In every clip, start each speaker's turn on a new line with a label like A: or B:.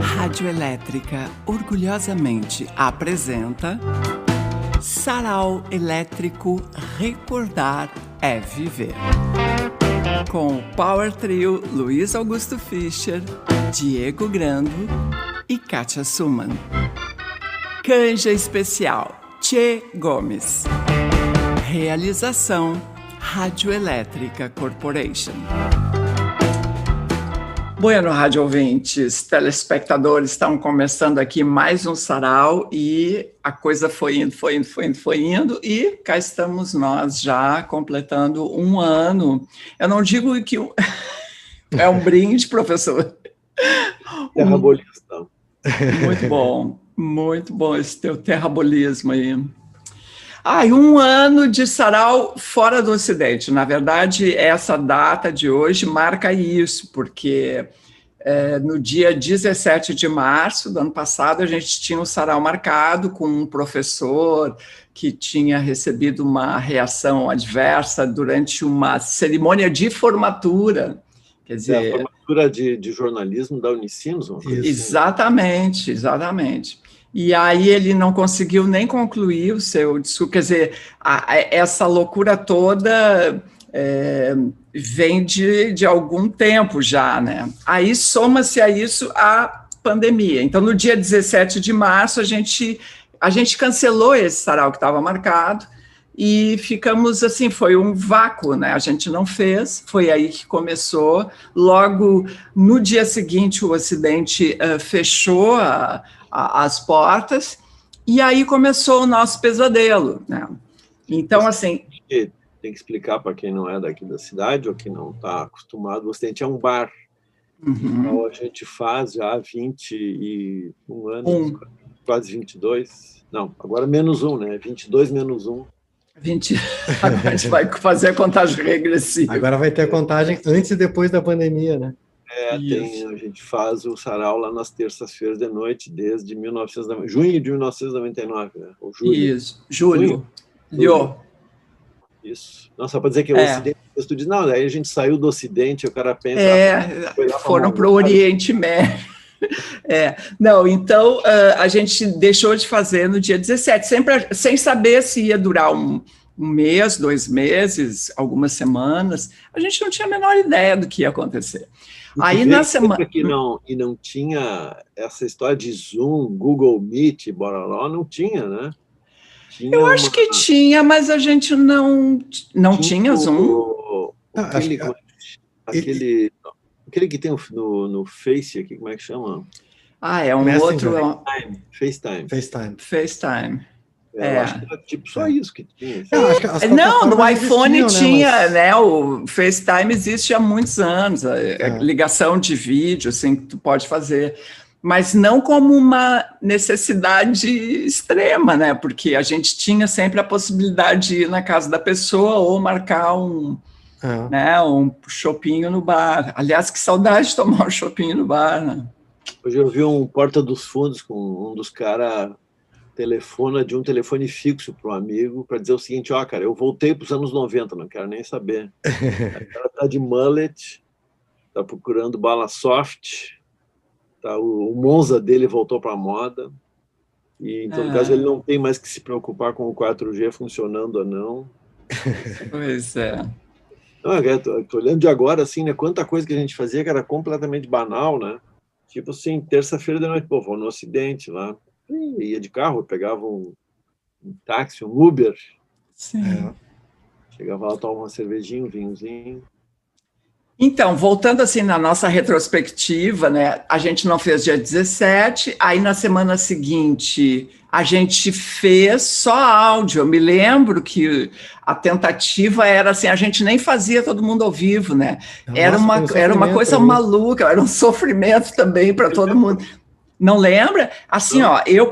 A: Radioelétrica orgulhosamente apresenta Sarau Elétrico Recordar é Viver. Com o Power Trio Luiz Augusto Fischer, Diego Grando e Kátia Suman. Canja especial Tchê Gomes. Realização Radioelétrica Corporation. Bueno, rádio ouvintes, telespectadores, estão começando aqui mais um sarau e a coisa foi indo e cá estamos nós já completando um ano. Eu não digo que é um brinde, professor.
B: Terrabolismo.
A: Muito bom esse teu terrabolismo aí. Um ano de sarau fora do Ocidente. Na verdade, essa data de hoje marca isso, porque no dia 17 de março do ano passado, a gente tinha um sarau marcado com um professor que tinha recebido uma reação adversa durante uma cerimônia de formatura. Quer dizer,
B: a formatura de jornalismo da Unicinos.
A: Exatamente. E aí ele não conseguiu nem concluir o seu discurso, quer dizer, essa loucura toda vem de algum tempo já, né? Aí soma-se a isso a pandemia. Então, no dia 17 de março, a gente cancelou esse sarau que estava marcado e ficamos assim, foi um vácuo, né? A gente não fez, foi aí que começou. Logo, no dia seguinte, o Ocidente fechou as portas, e aí começou o nosso pesadelo, né? Então, assim...
B: Tem que explicar para quem não é daqui da cidade, ou que não está acostumado, o Ocidente é um bar. Então, a gente faz já 21 anos, quase 22, não, agora menos um, né? 22 menos 1.
A: Agora a gente vai fazer a contagem regressiva.
C: Agora vai ter a contagem antes e depois da pandemia, né?
B: A gente faz o sarau lá nas terças-feiras de noite, desde junho de 1999, né? Ou julho.
A: Isso, julho.
B: Isso. Não, só para dizer que o Ocidente, tu diz, não, aí a gente saiu do Ocidente, o cara pensa...
A: foram para o Oriente Médio. Não, então a gente deixou de fazer no dia 17, sempre sem saber se ia durar um mês, 2 meses, algumas semanas. A gente não tinha a menor ideia do que ia acontecer. Aí na semana
B: que não tinha essa história de Zoom, Google Meet, bora lá, não tinha, né?
A: Eu acho que tinha, mas a gente não tinha Zoom.
B: Aquele que tem no Face aqui, como é que chama?
A: É um
C: Messenger.
A: outro... FaceTime.
B: Eu acho que era tipo só isso que tinha.
A: Não, no iPhone tinha, né? O FaceTime existe há muitos anos, a ligação de vídeo, assim, que tu pode fazer, mas não como uma necessidade extrema, né? Porque a gente tinha sempre a possibilidade de ir na casa da pessoa ou marcar um chopinho no bar. Aliás, que saudade de tomar um chopinho no bar, né?
B: Hoje eu vi um Porta dos Fundos com um dos caras telefona de um telefone fixo para um amigo para dizer o seguinte, cara, eu voltei para os anos 90, não quero nem saber. O cara tá de mullet, tá procurando bala soft, tá, o Monza dele voltou para a moda, e em todo caso ele não tem mais que se preocupar com o 4G funcionando ou não.
A: Pois é.
B: Tô olhando de agora, assim, né, quanta coisa que a gente fazia que era completamente banal, né? Tipo assim, terça-feira de noite, vou no Ocidente lá, ia de carro, pegava um táxi, um Uber.
A: Sim.
B: Chegava lá, tomava uma cervejinha, um vinhozinho.
A: Então, voltando assim na nossa retrospectiva, né, a gente não fez dia 17, aí na semana seguinte a gente fez só áudio. Eu me lembro que a tentativa era assim, a gente nem fazia todo mundo ao vivo, né? Era uma coisa maluca, era um sofrimento também para todo mundo. Não lembra? Assim,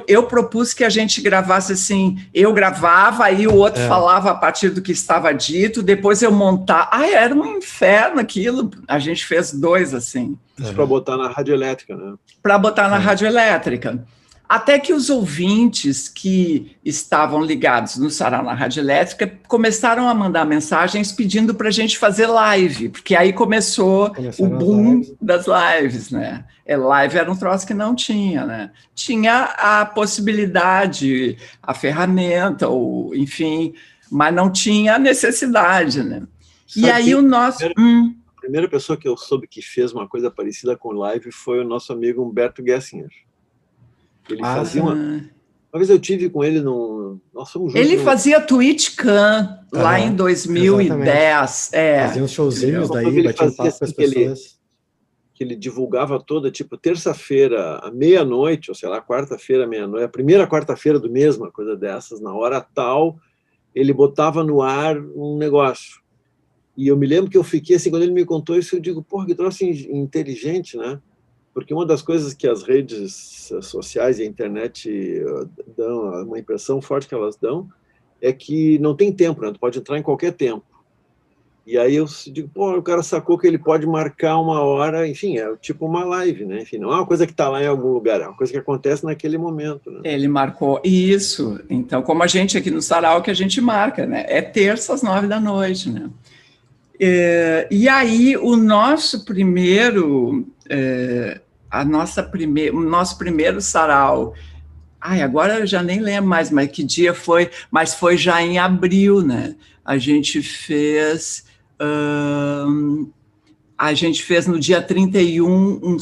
A: eu propus que a gente gravasse assim, eu gravava, aí o outro falava a partir do que estava dito, depois eu montava. Era um inferno aquilo. A gente fez 2 assim.
B: Isso para botar na Radioelétrica, né?
A: Para botar na Radioelétrica. Até que os ouvintes que estavam ligados no Sarau na Rádio Elétrica começaram a mandar mensagens pedindo para a gente fazer live, porque aí começou o boom das lives, né? Live era um troço que não tinha, né? Tinha a possibilidade, a ferramenta, ou, enfim, mas não tinha a necessidade, né? E aí o nosso...
B: A primeira pessoa que eu soube que fez uma coisa parecida com live foi o nosso amigo Humberto Gessinger. Ele fazia uma vez eu tive com ele nós fomos juntos.
A: Ele fazia TwitchCam lá em 2010.
C: Fazia uns showzinhos daí, batia um papo com as pessoas.
B: Que ele divulgava toda, tipo, terça-feira à meia-noite, ou sei lá, quarta-feira à meia-noite, a primeira quarta-feira do mês, uma coisa dessas, na hora tal, ele botava no ar um negócio. E eu me lembro que eu fiquei assim, quando ele me contou isso, eu digo, porra, que troço inteligente, né? Porque uma das coisas que as redes sociais e a internet dão, uma impressão forte que elas dão, é que não tem tempo, né? Tu pode entrar em qualquer tempo. E aí eu digo, pô, o cara sacou que ele pode marcar uma hora, enfim, é tipo uma live, né? Enfim, não é uma coisa que está lá em algum lugar, é uma coisa que acontece naquele momento, né?
A: Ele marcou isso. Então, como a gente aqui no Sarau, que a gente marca, né? É terça às 9h, né? E aí, o nosso primeiro... o nosso primeiro sarau, agora eu já nem lembro mais, mas que dia foi, mas foi já em abril, né? A gente fez no dia 31 um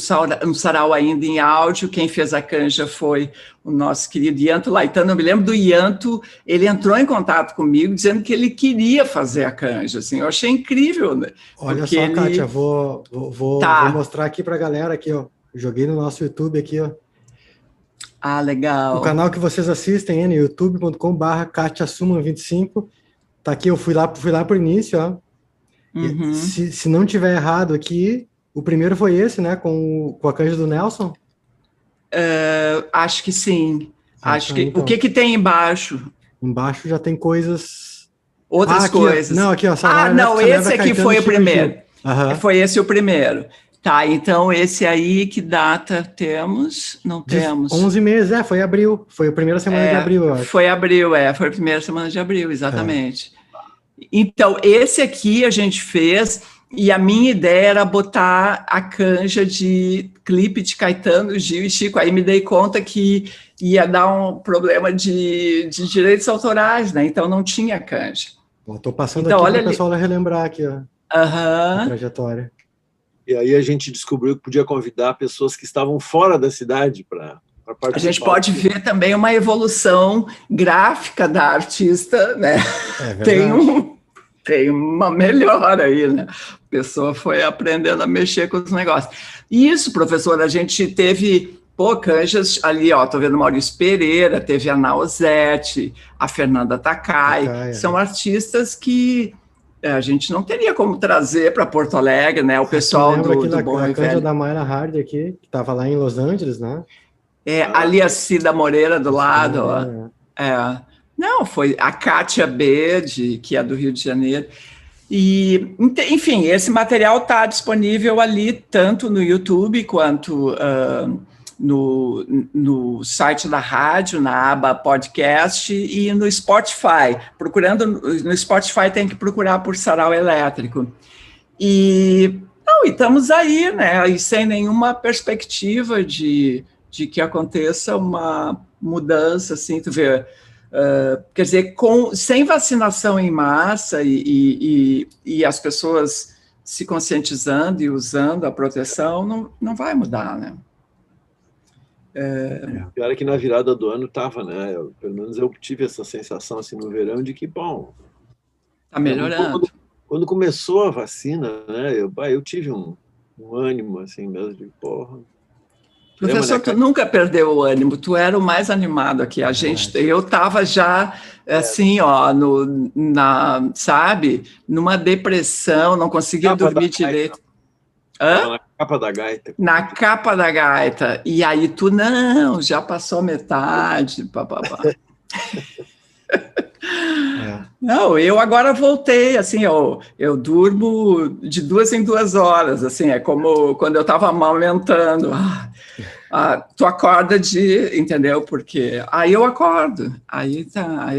A: sarau ainda em áudio. Quem fez a canja foi o nosso querido Ianto Laitano. Eu me lembro do Ianto, ele entrou em contato comigo dizendo que ele queria fazer a canja, assim, eu achei incrível, né?
C: Olha só, Kátia, vou mostrar aqui para a galera aqui, ó. Joguei no nosso YouTube aqui, ó.
A: Legal.
C: O canal que vocês assistem é no youtube.com/KatiaSuman25. Tá aqui, eu fui lá pro início, ó.
A: Uhum.
C: Se não tiver errado aqui, o primeiro foi esse, né? Com a canja do Nelson?
A: Acho que sim.
C: Então.
A: O que tem embaixo?
C: Embaixo já tem coisas...
A: Outras coisas.
C: Não, aqui, ó.
A: Esse aqui foi o primeiro.
C: Uhum.
A: Foi esse o primeiro. Tá, então esse aí, que data temos? Não temos.
C: 11 meses, foi abril. Foi a primeira semana de abril, eu acho.
A: Foi abril, foi a primeira semana de abril, exatamente. Então, esse aqui a gente fez, e a minha ideia era botar a canja de clipe de Caetano, Gil e Chico. Aí me dei conta que ia dar um problema de direitos autorais, né? Então não tinha canja.
C: Estou passando aqui para o pessoal relembrar aqui, ó, a trajetória.
B: E aí a gente descobriu que podia convidar pessoas que estavam fora da cidade para participar.
A: A gente pode ver também uma evolução gráfica da artista, né? Tem uma melhora aí, né? A pessoa foi aprendendo a mexer com os negócios. Isso, professor, a gente teve canjas ali, ó, tô vendo Maurício Pereira, teve a Nausete, a Fernanda Takai, são artistas que a gente não teria como trazer para Porto Alegre, né? O pessoal do Bom e Velho.
C: A canja da Mayra Hard aqui, que estava lá em Los Angeles, né?
A: Ali a Cida Moreira do lado, ó. Não, foi a Kátia B, que é do Rio de Janeiro. E, enfim, esse material está disponível ali, tanto no YouTube quanto no site da rádio, na aba podcast, e no Spotify. Procurando no Spotify, tem que procurar por Sarau Elétrico. E estamos aí, né? E sem nenhuma perspectiva de que aconteça uma mudança, assim, tu vê. Quer dizer, sem vacinação em massa e as pessoas se conscientizando e usando a proteção, não vai mudar, né?
B: Pior é que na virada do ano estava, né? Pelo menos eu tive essa sensação assim no verão de que, bom...
A: Está melhorando.
B: Quando começou a vacina, né? Eu tive um ânimo, assim, mesmo de porra...
A: Professor, tu nunca perdeu o ânimo, tu era o mais animado aqui. Eu estava já, assim, ó, sabe, numa depressão, não conseguia dormir direito.
B: Na capa da gaita.
A: Na capa da gaita. E aí tu, já passou metade, papapá. Não, eu agora voltei, assim, eu durmo de 2 em 2 horas, assim, é como quando eu estava amamentando. Tu acorda entendeu? Porque aí eu acordo, aí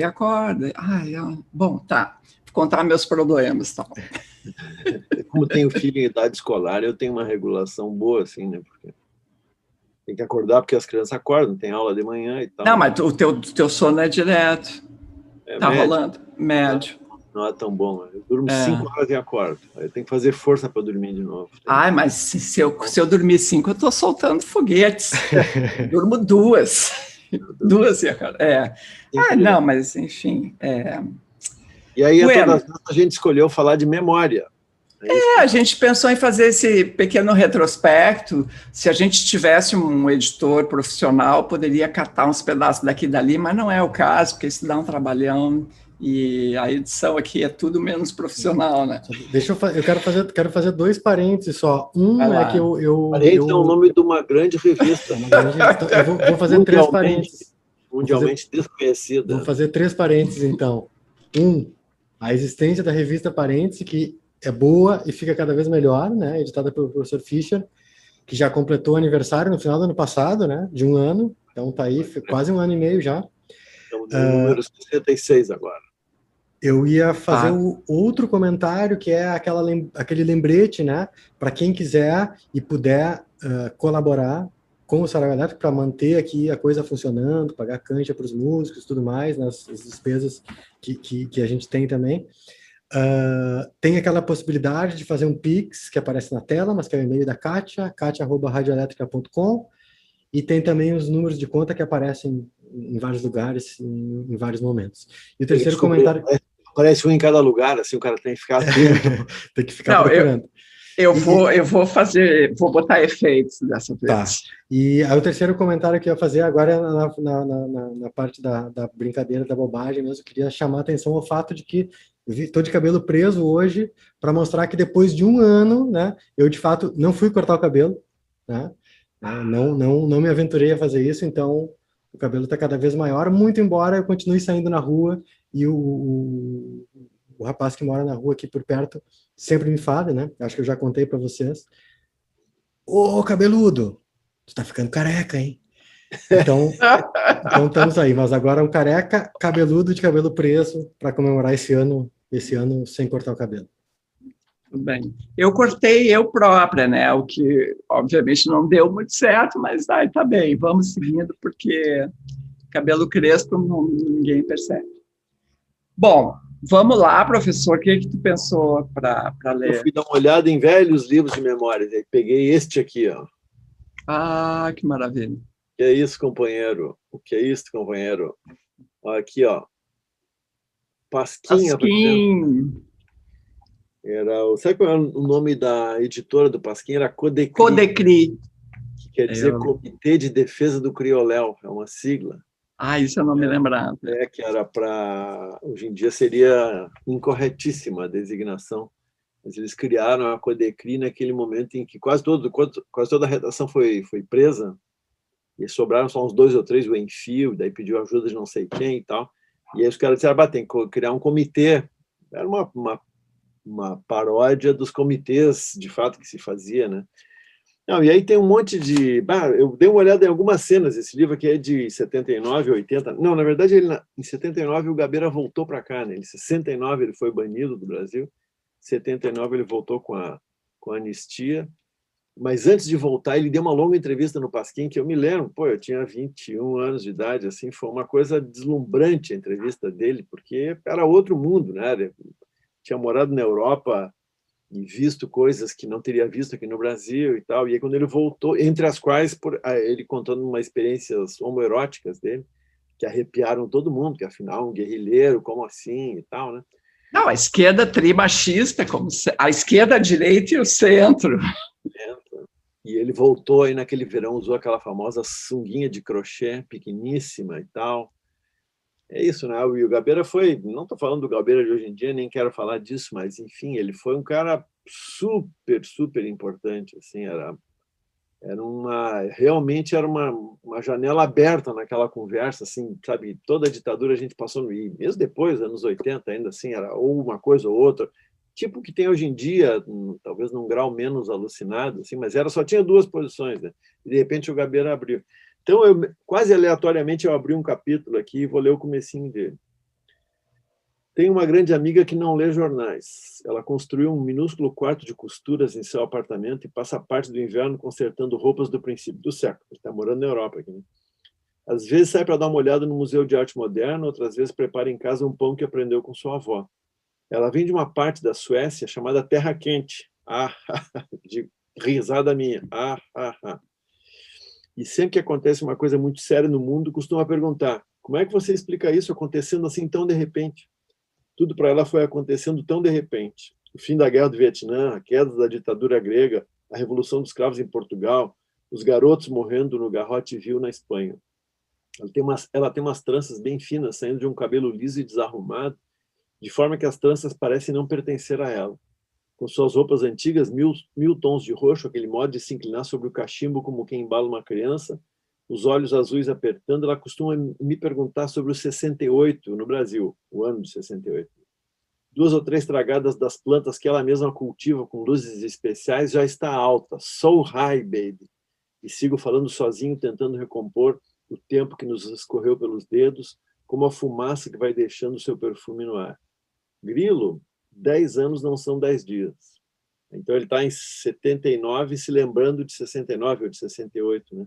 A: acorda. Bom, tá, vou contar meus problemas, tá.
B: Como tenho filho em idade escolar, eu tenho uma regulação boa, assim, né? Porque tem que acordar porque as crianças acordam, tem aula de manhã e tal.
A: Não, mas o teu sono é direto. Tá médio. Rolando? Médio.
B: Não é tão bom. Eu durmo 5 horas e acordo. Aí eu tenho que fazer força para dormir de novo.
A: Mas se eu dormir 5, eu tô soltando foguetes. Durmo 2. 2 e acordo. Não, mas enfim.
B: E aí, a gente escolheu falar de memória.
A: A gente pensou em fazer esse pequeno retrospecto. Se a gente tivesse um editor profissional, poderia catar uns pedaços daqui e dali, mas não é o caso, porque isso dá um trabalhão, e a edição aqui é tudo menos profissional, né?
C: Eu quero fazer 2 parênteses só. É que
B: Parênteses é o nome de uma grande revista.
C: Eu vou fazer 3 parênteses.
B: Mundialmente desconhecida.
C: Vou fazer 3 parênteses, então. A existência da revista Parêntese, que é boa e fica cada vez melhor, né? Editada pelo professor Fischer, que já completou aniversário no final do ano passado, né? De 1 ano. Então tá aí, quase 1 ano e meio já.
B: Estamos no número 66 agora.
C: Eu ia fazer o outro comentário, que é aquele lembrete, né? Para quem quiser e puder colaborar com o Sarau Elétrico para manter aqui a coisa funcionando, pagar cancha para os músicos, tudo mais, nas despesas que a gente tem também. Tem aquela possibilidade de fazer um Pix, que aparece na tela, mas que é o e-mail da Kátia, katia@radioelétrica.com, e tem também os números de conta que aparecem em vários lugares, em vários momentos. E o terceiro comentário...
B: Aparece um em cada lugar, assim, o cara tem que ficar atento.
C: Tem que ficar procurando.
A: Eu vou botar efeitos dessa vez. Tá.
C: E aí o terceiro comentário que eu ia fazer agora é na parte da brincadeira, da bobagem mesmo. Eu queria chamar a atenção ao fato de que estou de cabelo preso hoje, para mostrar que depois de 1 ano, né, eu de fato não fui cortar o cabelo, né, não me aventurei a fazer isso, então o cabelo está cada vez maior, muito embora eu continue saindo na rua e o rapaz que mora na rua aqui por perto sempre me fala, né, acho que eu já contei para vocês: ô cabeludo, tu tá ficando careca, hein? Então estamos aí, mas agora um careca cabeludo de cabelo preso para comemorar esse ano sem cortar o cabelo.
A: Tudo bem. Eu cortei eu própria, né? O que obviamente não deu muito certo, mas tá bem, vamos seguindo, porque cabelo crespo ninguém percebe. Bom, vamos lá, professor, o que tu pensou para ler?
B: Eu fui dar uma olhada em velhos livros de memórias, aí peguei este aqui, ó.
A: Que maravilha.
B: O que é isso, companheiro? O que é isso, companheiro? Aqui, ó. Pasquim. Sabe qual é o nome da editora do Pasquim? Era Codecri.
A: Codecri.
B: Que quer dizer Comitê de Defesa do Crioléu. É uma sigla.
A: Isso eu não me lembrava.
B: Que era para... Hoje em dia seria incorretíssima a designação. Mas eles criaram a Codecri naquele momento em que quase toda a redação foi presa. E sobraram só uns 2 ou 3, o Enfio, daí pediu ajuda de não sei quem e tal. E aí os caras disseram, tem que criar um comitê. Era uma paródia dos comitês, de fato, que se fazia, né? Não, e aí tem um monte de... eu dei uma olhada em algumas cenas, esse livro aqui é de 79, 80... Não, na verdade, em 79 o Gabeira voltou para cá, né? Em 69 ele foi banido do Brasil, em 79 ele voltou com a anistia, mas antes de voltar ele deu uma longa entrevista no Pasquim, que eu me lembro, eu tinha 21 anos de idade, assim, foi uma coisa deslumbrante a entrevista dele, porque era outro mundo, né? Ele tinha morado na Europa e visto coisas que não teria visto aqui no Brasil e tal, e aí quando ele voltou, entre as quais ele contando umas experiências homoeróticas dele, que arrepiaram todo mundo, que afinal um guerrilheiro, como assim e tal, né?
A: Não, a esquerda trimachista, como a esquerda, a direita e o centro.
B: E ele voltou aí naquele verão, usou aquela famosa sunguinha de crochê pequeníssima e tal. É isso, né? E o Gabeira foi... Não estou falando do Gabeira de hoje em dia, nem quero falar disso, mas, enfim, ele foi um cara super, super importante, assim, realmente era uma janela aberta naquela conversa, assim, sabe? Toda a ditadura a gente passou, e mesmo depois, anos 80, ainda assim, era ou uma coisa ou outra. tipo que tem hoje em dia, talvez num grau menos alucinado, assim, mas só tinha 2 posições, né? E de repente o Gabeira abriu. Então, quase aleatoriamente, eu abri um capítulo aqui e vou ler o comecinho dele. Tenho uma grande amiga que não lê jornais. Ela construiu um minúsculo quarto de costuras em seu apartamento e passa parte do inverno consertando roupas do princípio do século. Ele está morando na Europa aqui, né? Às vezes sai para dar uma olhada no Museu de Arte Moderna, outras vezes prepara em casa um pão que aprendeu com sua avó. Ela vem de uma parte da Suécia chamada Terra Quente. De risada minha. E sempre que acontece uma coisa muito séria no mundo, costuma perguntar: como é que você explica isso acontecendo assim tão de repente? Tudo para ela foi acontecendo tão de repente. O fim da Guerra do Vietnã, a queda da ditadura grega, a Revolução dos Cravos em Portugal, os garotos morrendo no Garrote Vil na Espanha. Ela tem umas tranças bem finas, saindo de um cabelo liso e desarrumado, de forma que as tranças parecem não pertencer a ela. Com suas roupas antigas, mil tons de roxo, aquele modo de se inclinar sobre o cachimbo como quem embala uma criança, os olhos azuis apertando, ela costuma me perguntar sobre o 68 no Brasil, o ano de 68. 2 ou 3 tragadas das plantas que ela mesma cultiva com luzes especiais já está alta. So high, baby. E sigo falando sozinho, tentando recompor o tempo que nos escorreu pelos dedos, como a fumaça que vai deixando seu perfume no ar. Grilo, 10 anos não são 10 dias. Então ele está em 79 se lembrando de 69 ou de 68, né?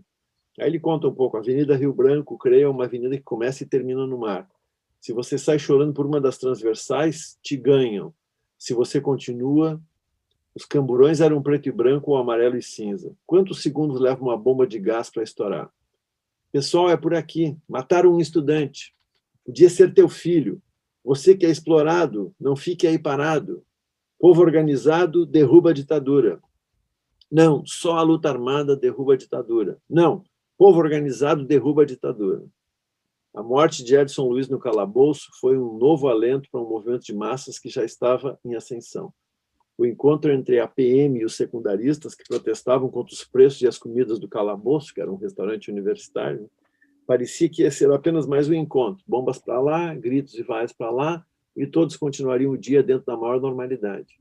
B: Aí ele conta um pouco. A Avenida Rio Branco, creio, é uma avenida que começa e termina no mar. Se você sai chorando por uma das transversais, te ganham. Se você continua, os camburões eram preto e branco ou amarelo e cinza. Quantos segundos leva uma bomba de gás para estourar? Pessoal, é por aqui. Mataram um estudante. Podia ser teu filho. Você que é explorado, não fique aí parado. Povo organizado derruba a ditadura. Não, só a luta armada derruba a ditadura. Não, povo organizado derruba a ditadura. A morte de Edson Luiz no calabouço foi um novo alento para um movimento de massas que já estava em ascensão. O encontro entre a PM e os secundaristas que protestavam contra os preços e as comidas do calabouço, que era um restaurante universitário, parecia que ia ser apenas mais um encontro. Bombas para lá, gritos e vaias para lá, e todos continuariam o dia dentro da maior normalidade.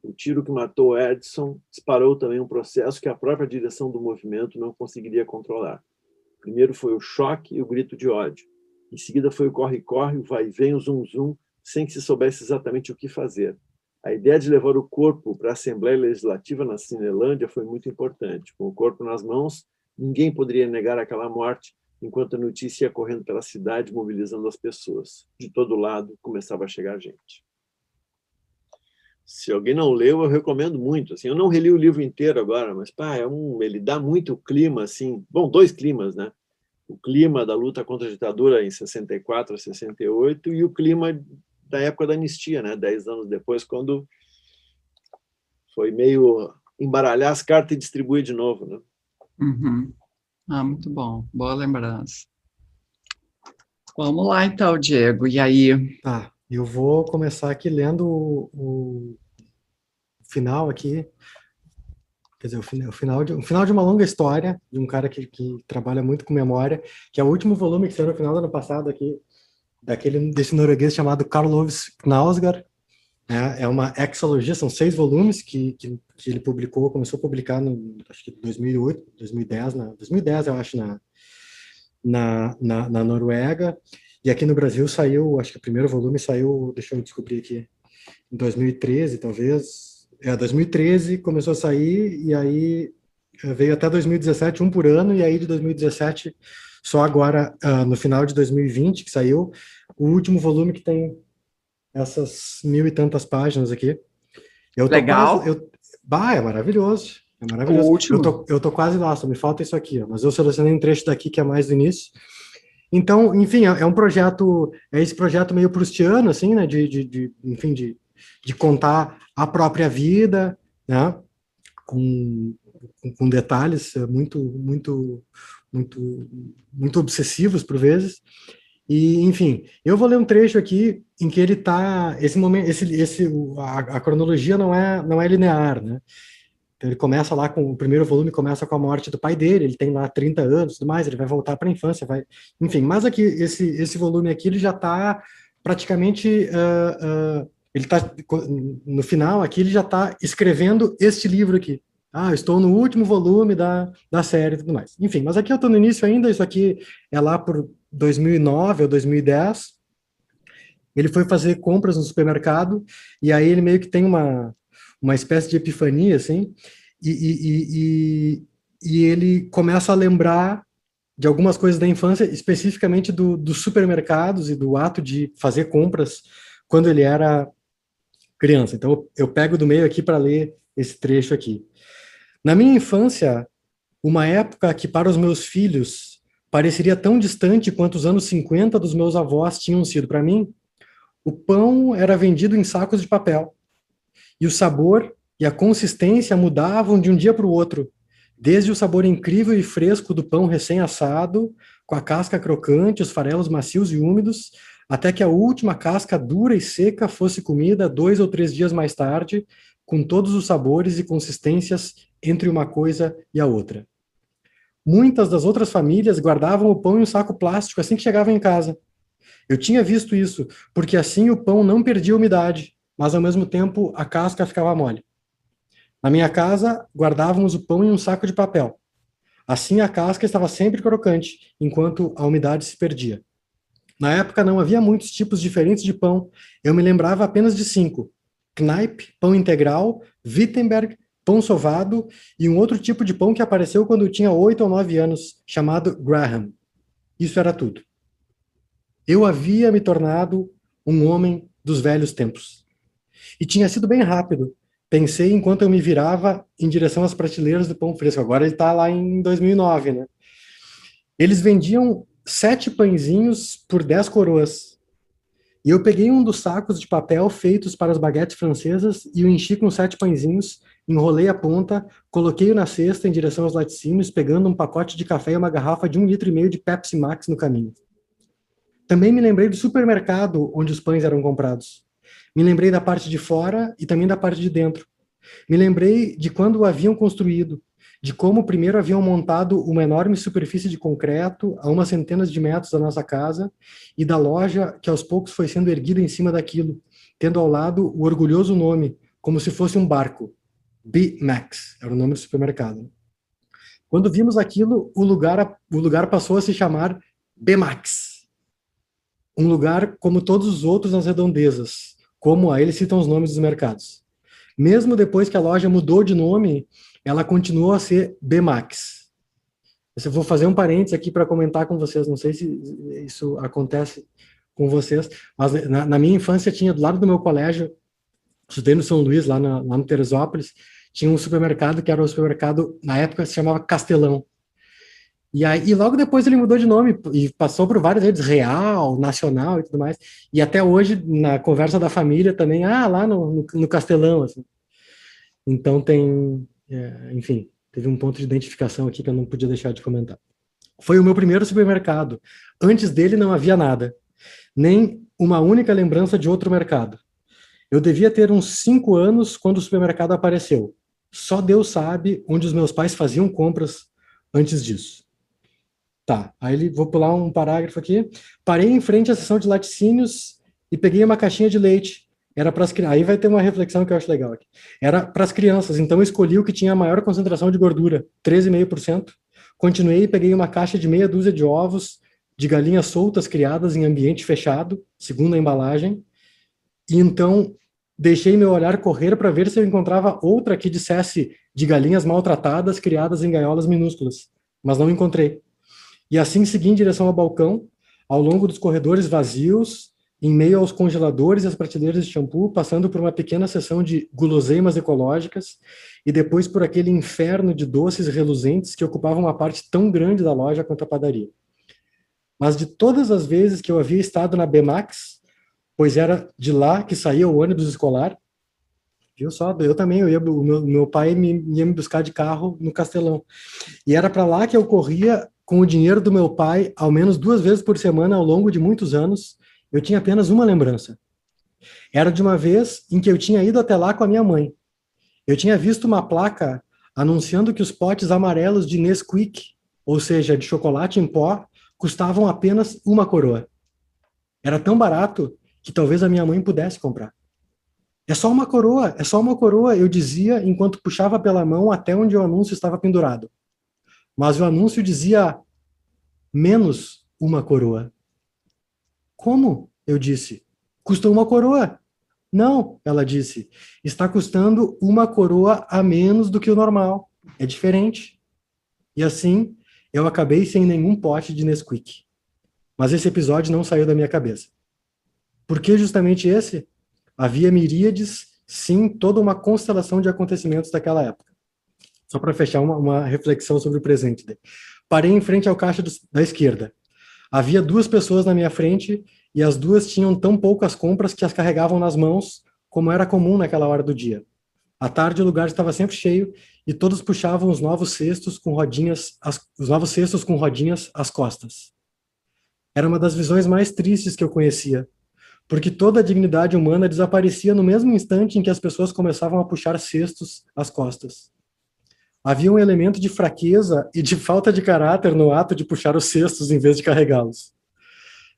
B: O tiro que matou Edson disparou também um processo que a própria direção do movimento não conseguiria controlar. Primeiro foi o choque e o grito de ódio. Em seguida foi o corre-corre, o vai-vem, o zum-zum, sem que se soubesse exatamente o que fazer. A ideia de levar o corpo para a Assembleia Legislativa na Cinelândia foi muito importante. Com o corpo nas mãos, ninguém poderia negar aquela morte, enquanto a notícia ia correndo pela cidade, mobilizando as pessoas. De todo lado, começava a chegar gente. Se alguém não leu, eu recomendo muito. Assim, eu não reli o livro inteiro agora, mas ele dá muito clima, assim. Bom, 2 climas, né? O clima da luta contra a ditadura em 64 a 68 e o clima da época da anistia, né? 10 anos depois, quando foi meio embaralhar as cartas e distribuir de novo, né?
A: Uhum. Muito bom. Boa lembrança. Vamos lá, então, Diego. E aí?
C: Tá. Eu vou começar aqui lendo o final aqui, quer dizer, o final de uma longa história de um cara que trabalha muito com memória, que é o último volume que saiu no final do ano passado aqui, desse norueguês chamado Karl Ove Knausgård, né? É uma exologia, são 6 volumes que ele começou a publicar no, acho que 2008, 2010, 2010 eu acho, na Noruega. E aqui no Brasil saiu, acho que o primeiro volume saiu, deixa eu descobrir aqui, em 2013, talvez. 2013 começou a sair, e aí veio até 2017, um por ano, e aí de 2017, só agora, no final de 2020, que saiu, o último volume que tem essas 1000 e tantas páginas aqui.
A: Legal.
C: É maravilhoso. É maravilhoso.
A: O último.
C: Eu tô quase lá, só me falta isso aqui, ó, mas eu selecionei um trecho daqui que é mais do início. Então, enfim, é um projeto, esse projeto meio proustiano, assim, né, enfim, de contar a própria vida, né, com detalhes muito obsessivos por vezes. E, enfim, eu vou ler um trecho aqui em que ele tá, esse momento, a cronologia não é linear, né? Então ele começa lá o primeiro volume começa com a morte do pai dele, ele tem lá 30 anos e tudo mais, ele vai voltar para a infância, enfim, mas aqui, esse volume aqui, ele já está praticamente Ele está, no final aqui, ele já está escrevendo este livro aqui. Ah, eu estou no último volume da série e tudo mais. Enfim, mas aqui eu estou no início ainda, isso aqui é lá por 2009 ou 2010. Ele foi fazer compras no supermercado, e aí ele meio que tem uma espécie de epifania, assim, e ele começa a lembrar de algumas coisas da infância, especificamente dos supermercados e do ato de fazer compras quando ele era criança. Então, eu pego do meio aqui para ler esse trecho aqui. Na minha infância, uma época que para os meus filhos pareceria tão distante quanto os anos 50 dos meus avós tinham sido para mim, o pão era vendido em sacos de papel. E o sabor e a consistência mudavam de um dia para o outro, desde o sabor incrível e fresco do pão recém-assado, com a casca crocante, os farelos macios e úmidos, até que a última casca dura e seca fosse comida 2 ou 3 dias mais tarde, com todos os sabores e consistências entre uma coisa e a outra. Muitas das outras famílias guardavam o pão em um saco plástico assim que chegavam em casa. Eu tinha visto isso, porque assim o pão não perdia umidade, mas ao mesmo tempo a casca ficava mole. Na minha casa, guardávamos o pão em um saco de papel. Assim a casca estava sempre crocante, enquanto a umidade se perdia. Na época não havia muitos tipos diferentes de pão, eu me lembrava apenas de 5. Kneipp, pão integral, Wittenberg, pão sovado e um outro tipo de pão que apareceu quando eu tinha 8 ou 9 anos, chamado Graham. Isso era tudo. Eu havia me tornado um homem dos velhos tempos. E tinha sido bem rápido. Pensei enquanto eu me virava em direção às prateleiras do pão fresco. Agora ele está lá em 2009, né? Eles vendiam 7 pãezinhos por 10 coroas. E eu peguei um dos sacos de papel feitos para as baguetes francesas e o enchi com 7 pãezinhos, enrolei a ponta, coloquei-o na cesta em direção aos laticínios, pegando um pacote de café e uma garrafa de 1,5 litro de Pepsi Max no caminho. Também me lembrei do supermercado onde os pães eram comprados. Me lembrei da parte de fora e também da parte de dentro. Me lembrei de quando o haviam construído, de como primeiro haviam montado uma enorme superfície de concreto a umas centenas de metros da nossa casa e da loja que aos poucos foi sendo erguida em cima daquilo, tendo ao lado o orgulhoso nome, como se fosse um barco. B-Max era o nome do supermercado. Quando vimos aquilo, o lugar passou a se chamar B-Max. Um lugar como todos os outros nas redondezas, como aí eles citam os nomes dos mercados. Mesmo depois que a loja mudou de nome, ela continuou a ser B-Max. Eu vou fazer um parênteses aqui para comentar com vocês, não sei se isso acontece com vocês, mas na minha infância tinha do lado do meu colégio, estudei no São Luís, lá no Teresópolis, tinha um supermercado que era um supermercado, na época se chamava Castelão. E logo depois ele mudou de nome e passou por várias redes, Real, Nacional e tudo mais. E até hoje, na conversa da família também, lá no Castelão, assim. Então enfim, teve um ponto de identificação aqui que eu não podia deixar de comentar. Foi o meu primeiro supermercado. Antes dele não havia nada, nem uma única lembrança de outro mercado. Eu devia ter uns 5 anos quando o supermercado apareceu. Só Deus sabe onde os meus pais faziam compras antes disso. Tá, aí vou pular um parágrafo aqui. Parei em frente à seção de laticínios e peguei uma caixinha de leite. Era para as crianças. Aí vai ter uma reflexão que eu acho legal aqui. Era para as crianças, então eu escolhi o que tinha a maior concentração de gordura, 13,5%. Continuei e peguei uma caixa de meia dúzia de ovos de galinhas soltas criadas em ambiente fechado, segundo a embalagem. E então deixei meu olhar correr para ver se eu encontrava outra que dissesse de galinhas maltratadas criadas em gaiolas minúsculas, mas não encontrei. E assim segui em direção ao balcão, ao longo dos corredores vazios, em meio aos congeladores e as prateleiras de shampoo, passando por uma pequena seção de guloseimas ecológicas e depois por aquele inferno de doces reluzentes que ocupava uma parte tão grande da loja quanto a padaria. Mas de todas as vezes que eu havia estado na B-Max, pois era de lá que saía o ônibus escolar, viu só, o meu pai ia me buscar de carro no Castelão. E era para lá que eu corria com o dinheiro do meu pai, ao menos 2 vezes por semana, ao longo de muitos anos. Eu tinha apenas uma lembrança. Era de uma vez em que eu tinha ido até lá com a minha mãe. Eu tinha visto uma placa anunciando que os potes amarelos de Nesquik, ou seja, de chocolate em pó, custavam apenas 1 coroa. Era tão barato que talvez a minha mãe pudesse comprar. É só uma coroa, eu dizia enquanto puxava pela mão até onde o anúncio estava pendurado. Mas o anúncio dizia menos uma coroa. Como? Eu disse. Custou uma coroa. Não, ela disse. Está custando uma coroa a menos do que o normal. É diferente. E assim, eu acabei sem nenhum pote de Nesquik. Mas esse episódio não saiu da minha cabeça. Por que justamente esse? Havia miríades, sim, toda uma constelação de acontecimentos daquela época. Só para fechar uma reflexão sobre o presente. Parei em frente ao caixa da esquerda. Havia 2 pessoas na minha frente e as 2 tinham tão poucas compras que as carregavam nas mãos, como era comum naquela hora do dia. À tarde o lugar estava sempre cheio e todos puxavam os novos cestos com rodinhas às costas. Era uma das visões mais tristes que eu conhecia, porque toda a dignidade humana desaparecia no mesmo instante em que as pessoas começavam a puxar cestos às costas. Havia um elemento de fraqueza e de falta de caráter no ato de puxar os cestos em vez de carregá-los.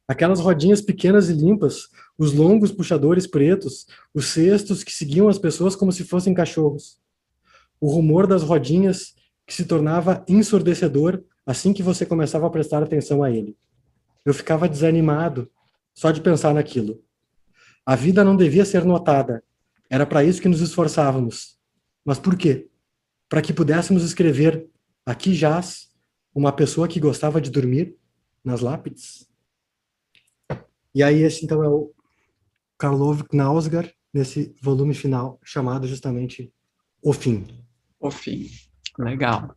C: Aquelas rodinhas pequenas e limpas, os longos puxadores pretos, os cestos que seguiam as pessoas como se fossem cachorros. O rumor das rodinhas que se tornava ensurdecedor assim que você começava a prestar atenção a ele. Eu ficava desanimado só de pensar naquilo. A vida não devia ser notada. Era para isso que nos esforçávamos. Mas por quê? Para que pudéssemos escrever: aqui jaz uma pessoa que gostava de dormir nas lápides. E aí esse então é o Karlov Knausgaard, nesse volume final, chamado justamente O Fim.
A: O Fim. Legal.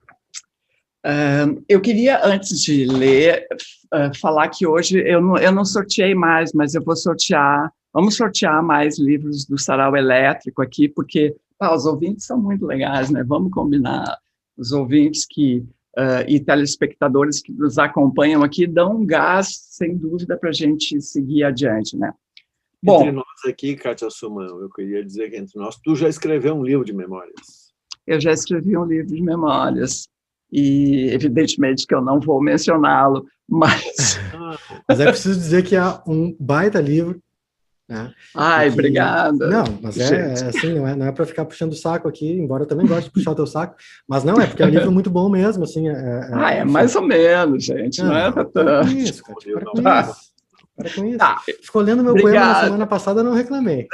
A: Eu queria, antes de ler, falar que hoje eu não sorteei mais, mas eu vou sortear, vamos sortear mais livros do Sarau Elétrico aqui, porque os ouvintes são muito legais, né? Vamos combinar. Os ouvintes e telespectadores que nos acompanham aqui dão um gás, sem dúvida, para a gente seguir adiante, né?
B: Bom, entre nós aqui, Kátia Sumão, eu queria dizer que entre nós, tu já escreveu um livro de memórias.
A: Eu já escrevi um livro de memórias, e evidentemente que eu não vou mencioná-lo, mas...
C: Mas é preciso dizer que há um baita livro, né?
A: Ai, obrigada.
C: Não, mas é assim, não é para ficar puxando o saco aqui, embora eu também goste de puxar o teu saco, mas não, é porque é um livro muito bom mesmo, assim.
A: Mais ou menos, gente, não é para tanto.
C: Para com isso. Para com isso. Tá. Ficou lendo meu poema na semana passada, eu não reclamei.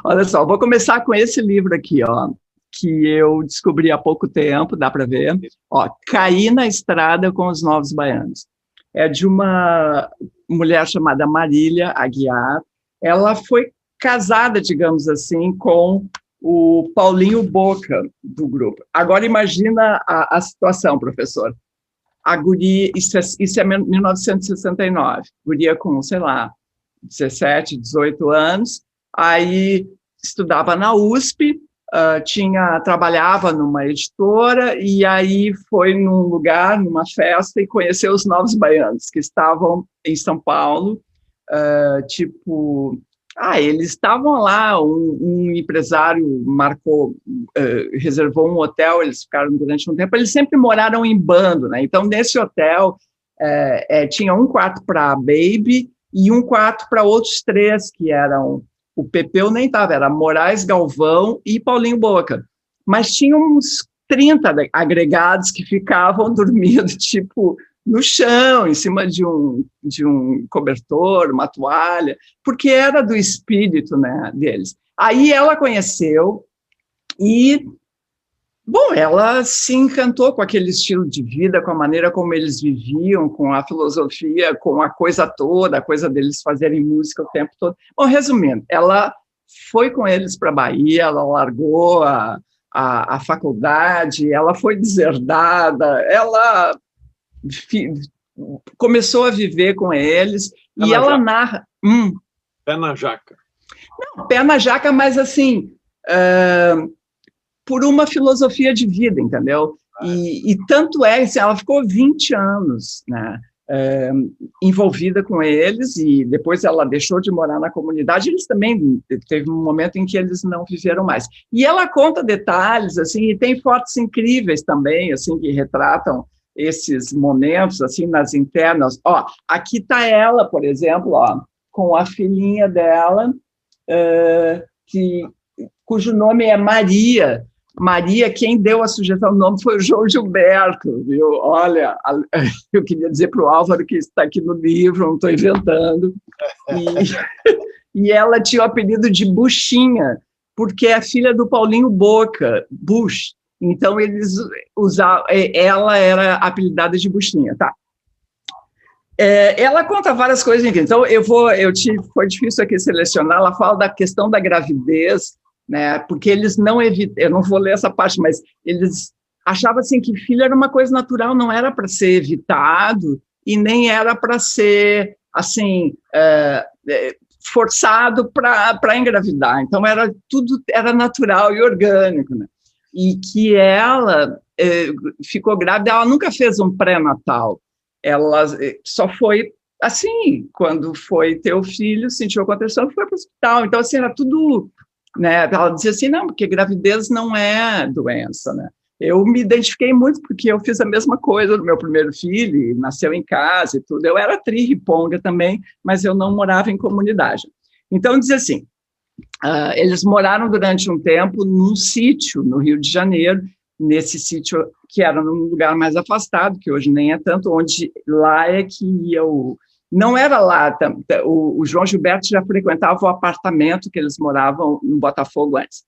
A: Olha só, vou começar com esse livro aqui, ó, que eu descobri há pouco tempo, dá para ver. Ó, Caí na Estrada com os Novos Baianos. É de uma mulher chamada Marília Aguiar. Ela foi casada, digamos assim, com o Paulinho Boca, do grupo. Agora imagina a situação, professor. A guria, isso é 1969, guria com, sei lá, 17, 18 anos, aí estudava na USP, trabalhava numa editora, e aí foi num lugar, numa festa, e conheceu os Novos Baianos, que estavam em São Paulo, eles estavam lá, um empresário reservou um hotel, eles ficaram durante um tempo, eles sempre moraram em bando, né? Então, nesse hotel, tinha um quarto para a Baby e um quarto para outros 3, que eram, o Pepeu nem estava, era Moraes, Galvão e Paulinho Boca, mas tinha uns 30 agregados que ficavam dormindo, tipo, no chão, em cima de um cobertor, uma toalha, porque era do espírito, né, deles. Aí ela conheceu e, bom, ela se encantou com aquele estilo de vida, com a maneira como eles viviam, com a filosofia, com a coisa toda, a coisa deles fazerem música o tempo todo. Bom, resumindo, ela foi com eles para a Bahia, ela largou a faculdade, ela foi deserdada, ela começou a viver com eles, e ela narra...
B: Pé na jaca.
A: Não, pé na jaca, mas assim, por uma filosofia de vida, entendeu? E tanto é, assim, ela ficou 20 anos, né, envolvida com eles, e depois ela deixou de morar na comunidade, eles também, teve um momento em que eles não viveram mais. E ela conta detalhes, assim, e tem fotos incríveis também, assim, que retratam esses momentos, assim, nas internas. Ó, aqui está ela, por exemplo, ó, com a filhinha dela, cujo nome é Maria. Maria, quem deu a sugestão do nome foi o João Gilberto, viu? Olha, eu queria dizer para o Álvaro que está aqui no livro, não estou inventando. E ela tinha o apelido de Buchinha, porque é filha do Paulinho Boca, Bush. Então, eles usavam, ela era apelidada de Buchinha, tá? Ela conta várias coisas, enfim. Então, foi difícil aqui selecionar. Ela fala da questão da gravidez, né? Porque eles não evitam, eu não vou ler essa parte, mas eles achavam assim que filho era uma coisa natural, não era para ser evitado e nem era para ser assim forçado para engravidar. Então tudo era natural e orgânico, né? E que ela ficou grávida, ela nunca fez um pré-natal, ela só foi assim, quando foi ter o filho, sentiu a contração e foi para o hospital. Então assim, era tudo, né? Ela dizia assim, não, porque gravidez não é doença, né? Eu me identifiquei muito porque eu fiz a mesma coisa no meu primeiro filho, nasceu em casa e tudo. Eu era tri-riponga também, mas eu não morava em comunidade. Então, dizia assim, eles moraram durante um tempo num sítio no Rio de Janeiro, nesse sítio que era num lugar mais afastado, que hoje nem é tanto, onde lá é que ia Não era lá, o João Gilberto já frequentava o apartamento que eles moravam no Botafogo antes.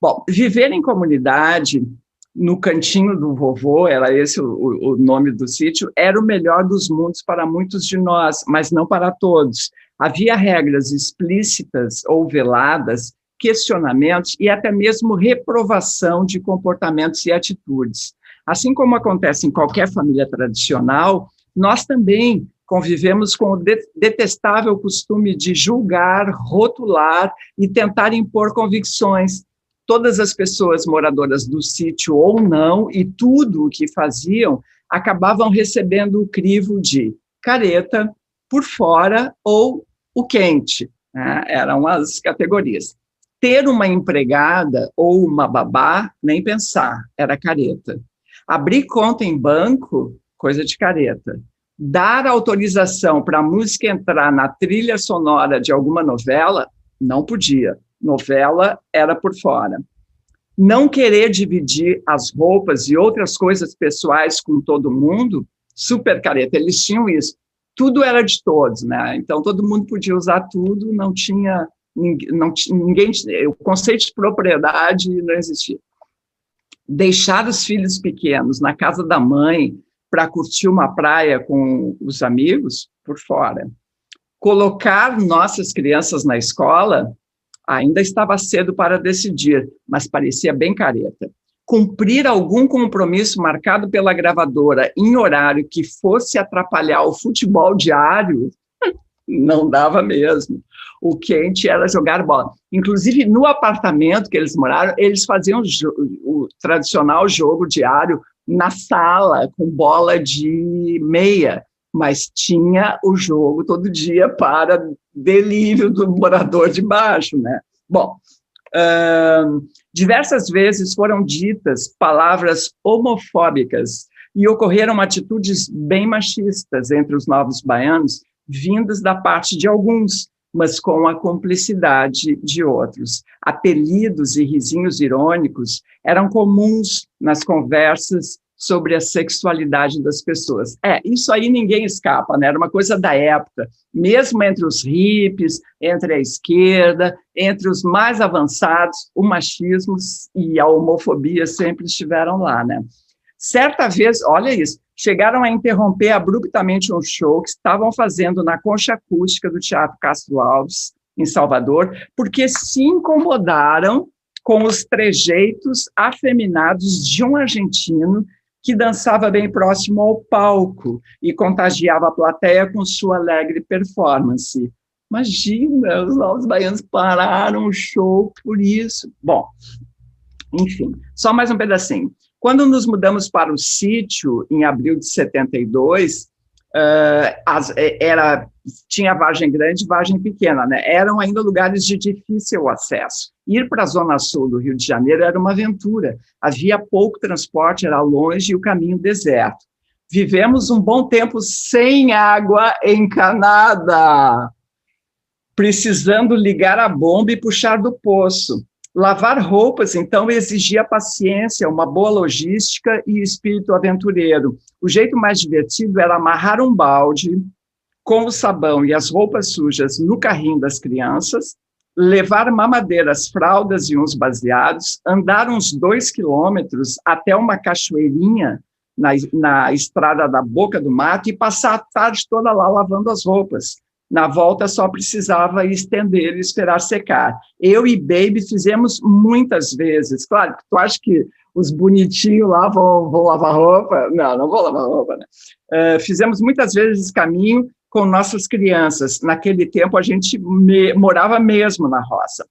A: Bom, viver em comunidade, no cantinho do vovô, era esse o nome do sítio, era o melhor dos mundos para muitos de nós, mas não para todos. Havia regras explícitas ou veladas, questionamentos e até mesmo reprovação de comportamentos e atitudes. Assim como acontece em qualquer família tradicional, nós também convivemos com o detestável costume de julgar, rotular e tentar impor convicções. Todas as pessoas moradoras do sítio ou não, e tudo o que faziam, acabavam recebendo o crivo de careta, por fora ou o quente, né? Eram as categorias. Ter uma empregada ou uma babá, nem pensar, era careta. Abrir conta em banco, coisa de careta. Dar autorização para a música entrar na trilha sonora de alguma novela, não podia. Novela era por fora. Não querer dividir as roupas e outras coisas pessoais com todo mundo, super careta, eles tinham isso. Tudo era de todos, né? Então todo mundo podia usar tudo, não tinha ninguém, o conceito de propriedade não existia. Deixar os filhos pequenos na casa da mãe para curtir uma praia com os amigos, por fora. Colocar nossas crianças na escola, ainda estava cedo para decidir, mas parecia bem careta. Cumprir algum compromisso marcado pela gravadora em horário que fosse atrapalhar o futebol diário, não dava mesmo. O quente era jogar bola. Inclusive, no apartamento que eles moraram, eles faziam o tradicional jogo diário na sala, com bola de meia, mas tinha o jogo todo dia para delírio do morador de baixo, né? Bom, diversas vezes foram ditas palavras homofóbicas e ocorreram atitudes bem machistas entre os novos baianos, vindas da parte de alguns, mas com a cumplicidade de outros. Apelidos e risinhos irônicos eram comuns nas conversas sobre a sexualidade das pessoas. Isso aí ninguém escapa, né? Era uma coisa da época, mesmo entre os hippies, entre a esquerda, entre os mais avançados, o machismo e a homofobia sempre estiveram lá, né? Certa vez, olha isso, chegaram a interromper abruptamente um show que estavam fazendo na concha acústica do Teatro Castro Alves, em Salvador, porque se incomodaram com os trejeitos afeminados de um argentino que dançava bem próximo ao palco e contagiava a plateia com sua alegre performance. Imagina, os novos baianos pararam o show por isso. Bom, enfim, só mais um pedacinho. Quando nos mudamos para o sítio, em abril de 72, tinha Vargem Grande e Vargem Pequena, né? Eram ainda lugares de difícil acesso. Ir para a zona sul do Rio de Janeiro era uma aventura. Havia pouco transporte, era longe e o caminho deserto. Vivemos um bom tempo sem água encanada. precisando ligar a bomba e puxar do poço. Lavar roupas, então, exigia paciência, uma boa logística e espírito aventureiro. O jeito mais divertido era amarrar um balde com o sabão e as roupas sujas no carrinho das crianças, levar mamadeiras, fraldas e uns baseados, andar uns 2 quilômetros até uma cachoeirinha na estrada da Boca do Mato e passar a tarde toda lá lavando as roupas. Na volta só precisava estender e esperar secar. Eu e Baby fizemos muitas vezes. Claro, tu acha que os bonitinhos lá vão lavar roupa? Não, não vou lavar roupa, né? Fizemos muitas vezes esse caminho com nossas crianças. Naquele tempo, a gente morava mesmo na roça.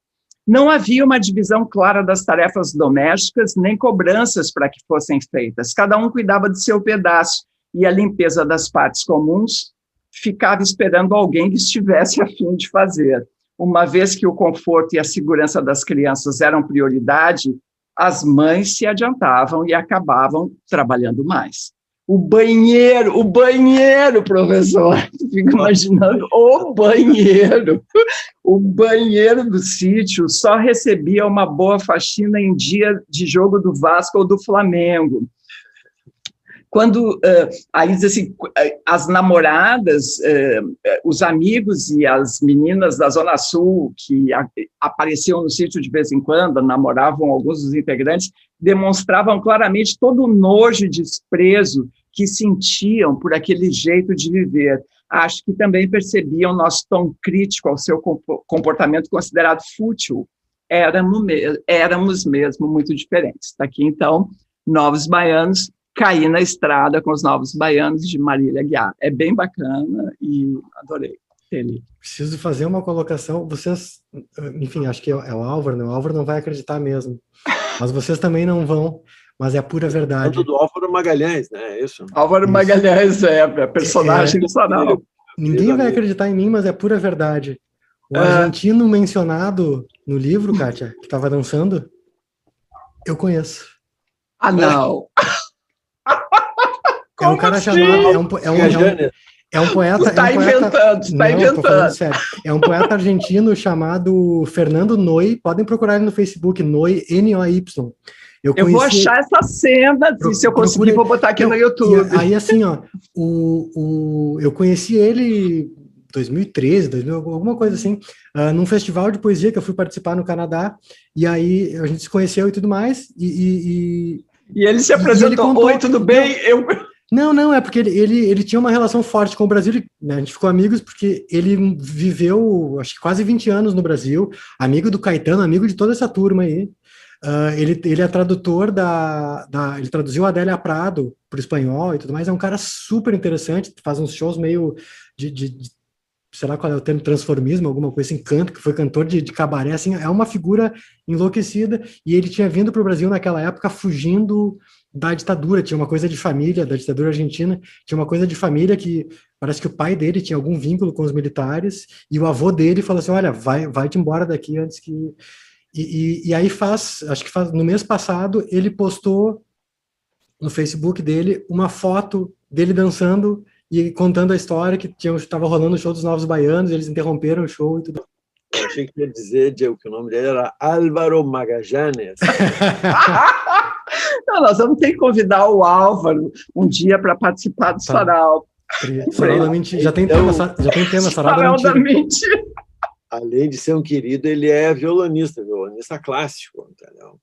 A: Não havia uma divisão clara das tarefas domésticas, nem cobranças para que fossem feitas. Cada um cuidava de seu pedaço, e a limpeza das partes comuns ficava esperando alguém que estivesse a fim de fazer. Uma vez que o conforto e a segurança das crianças eram prioridade, as mães se adiantavam e acabavam trabalhando mais. O banheiro, professor, fico imaginando o banheiro do sítio só recebia uma boa faxina em dia de jogo do Vasco ou do Flamengo. Quando, aí diz assim, as namoradas, os amigos e as meninas da Zona Sul, que apareciam no sítio de vez em quando, namoravam alguns dos integrantes, demonstravam claramente todo o nojo e desprezo que sentiam por aquele jeito de viver. Acho que também percebiam nosso tom crítico ao seu comportamento considerado fútil. Éramos mesmo muito diferentes. Daqui, então, Novos Baianos, Caí na Estrada com os Novos Baianos, de Marília Aguiar. É bem bacana e adorei ele.
C: Preciso fazer uma colocação. Vocês, enfim, acho que é o Álvaro, né? O Álvaro não vai acreditar mesmo. Mas vocês também não vão, mas é a pura verdade.
B: Tanto do Álvaro Magalhães, né? É isso.
A: Álvaro Magalhães é personagem do Sarau.
C: Ninguém vai acreditar em mim, mas é pura verdade. O argentino mencionado no livro, Kátia, que estava dançando, eu conheço.
A: Ah, não!
C: É um cara chamado... É um poeta...
A: Está inventando.
C: Sério. É um poeta argentino chamado Fernando Noy. Podem procurar ele no Facebook, Noy, N-O-Y.
A: Eu vou achar essa cena, se eu conseguir, vou botar aqui no YouTube.
C: Aí, assim, ó, eu conheci ele 2013, alguma coisa assim, num festival de poesia que eu fui participar no Canadá, e aí a gente se conheceu e tudo mais, e
A: ele se apresentou, oi, tudo bem?
C: Não, é porque ele tinha uma relação forte com o Brasil, né? A gente ficou amigos porque ele viveu, acho que quase 20 anos no Brasil, amigo do Caetano, amigo de toda essa turma aí. Ele é tradutor ele traduziu a Adélia Prado para o espanhol e tudo mais, é um cara super interessante, faz uns shows meio sei lá qual é o termo, transformismo, alguma coisa assim, que foi cantor de cabaré, assim, é uma figura enlouquecida, e ele tinha vindo para o Brasil naquela época fugindo da ditadura, tinha uma coisa de família, da ditadura argentina, tinha uma coisa de família que parece que o pai dele tinha algum vínculo com os militares, e o avô dele falou assim, olha, vai-te embora daqui antes que... E aí acho que no mês passado, ele postou no Facebook dele uma foto dele dançando e contando a história que estava rolando o show dos Novos Baianos, eles interromperam o show e tudo.
B: Eu achei que ia dizer, Diego, que o nome dele era Álvaro Magalhães.
A: Não, nós vamos ter que convidar o Álvaro um dia para participar do Sarau.
C: Sarau da Mentira. Já tem tema Sarau da Mentira.
B: Além de ser um querido, ele é violonista clássico, entendeu?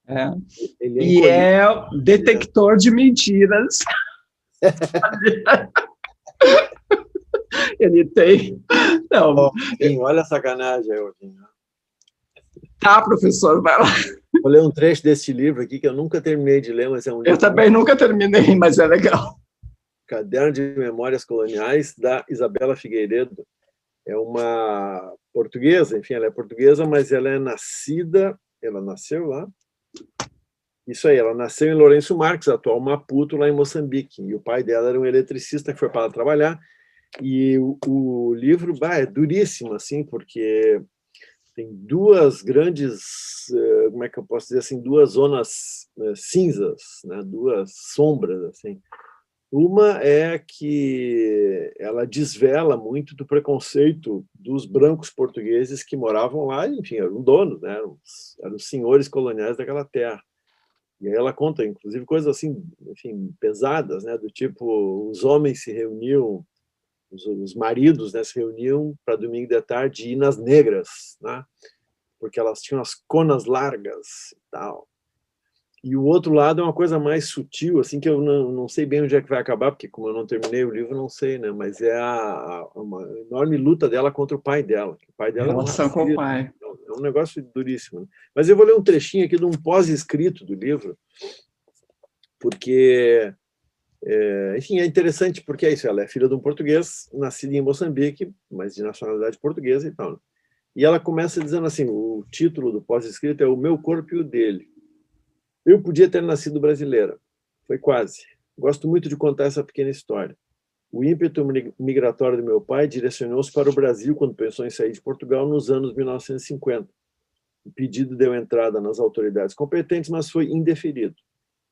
A: Ele é detector de mentiras. Ele tem... Não.
B: Olha a sacanagem aí, Ovinho.
A: Tá, professor, vai lá.
B: Vou ler um trecho desse livro aqui, que eu nunca terminei de ler, mas é um livro...
A: Eu também nunca terminei, mas é legal.
B: Caderno de Memórias Coloniais, da Isabela Figueiredo. É uma portuguesa, enfim, ela é portuguesa, mas ela nasceu lá. Isso aí, ela nasceu em Lourenço Marques, atual Maputo, lá em Moçambique. E o pai dela era um eletricista que foi para lá trabalhar. E o livro é duríssimo, assim, porque tem duas grandes, como é que eu posso dizer assim, duas zonas cinzas, né? Duas sombras, assim. Uma é que ela desvela muito do preconceito dos brancos portugueses que moravam lá, enfim, eram donos, né? Eram os senhores coloniais daquela terra. E aí ela conta, inclusive, coisas assim, enfim, pesadas, né? Do tipo, os homens se reuniam, os maridos, né, se reuniam para domingo de tarde ir nas negras, né? Porque elas tinham as conas largas e tal. E o outro lado é uma coisa mais sutil, assim, que eu não sei bem onde é que vai acabar, porque como eu não terminei o livro, não sei, né? Mas é uma enorme luta dela contra o pai dela. O pai dela
A: Relação com o pai.
B: É um negócio duríssimo. Né? Mas eu vou ler um trechinho aqui de um pós-escrito do livro, porque, enfim, é interessante, porque é isso, ela é filha de um português, nascido em Moçambique, mas de nacionalidade portuguesa e tal. Né? E ela começa dizendo assim, o título do pós-escrito é O Meu Corpo e o Dele. Eu podia ter nascido brasileira. Foi quase. Gosto muito de contar essa pequena história. O ímpeto migratório do meu pai direcionou-se para o Brasil quando pensou em sair de Portugal nos anos 1950. O pedido deu entrada nas autoridades competentes, mas foi indeferido.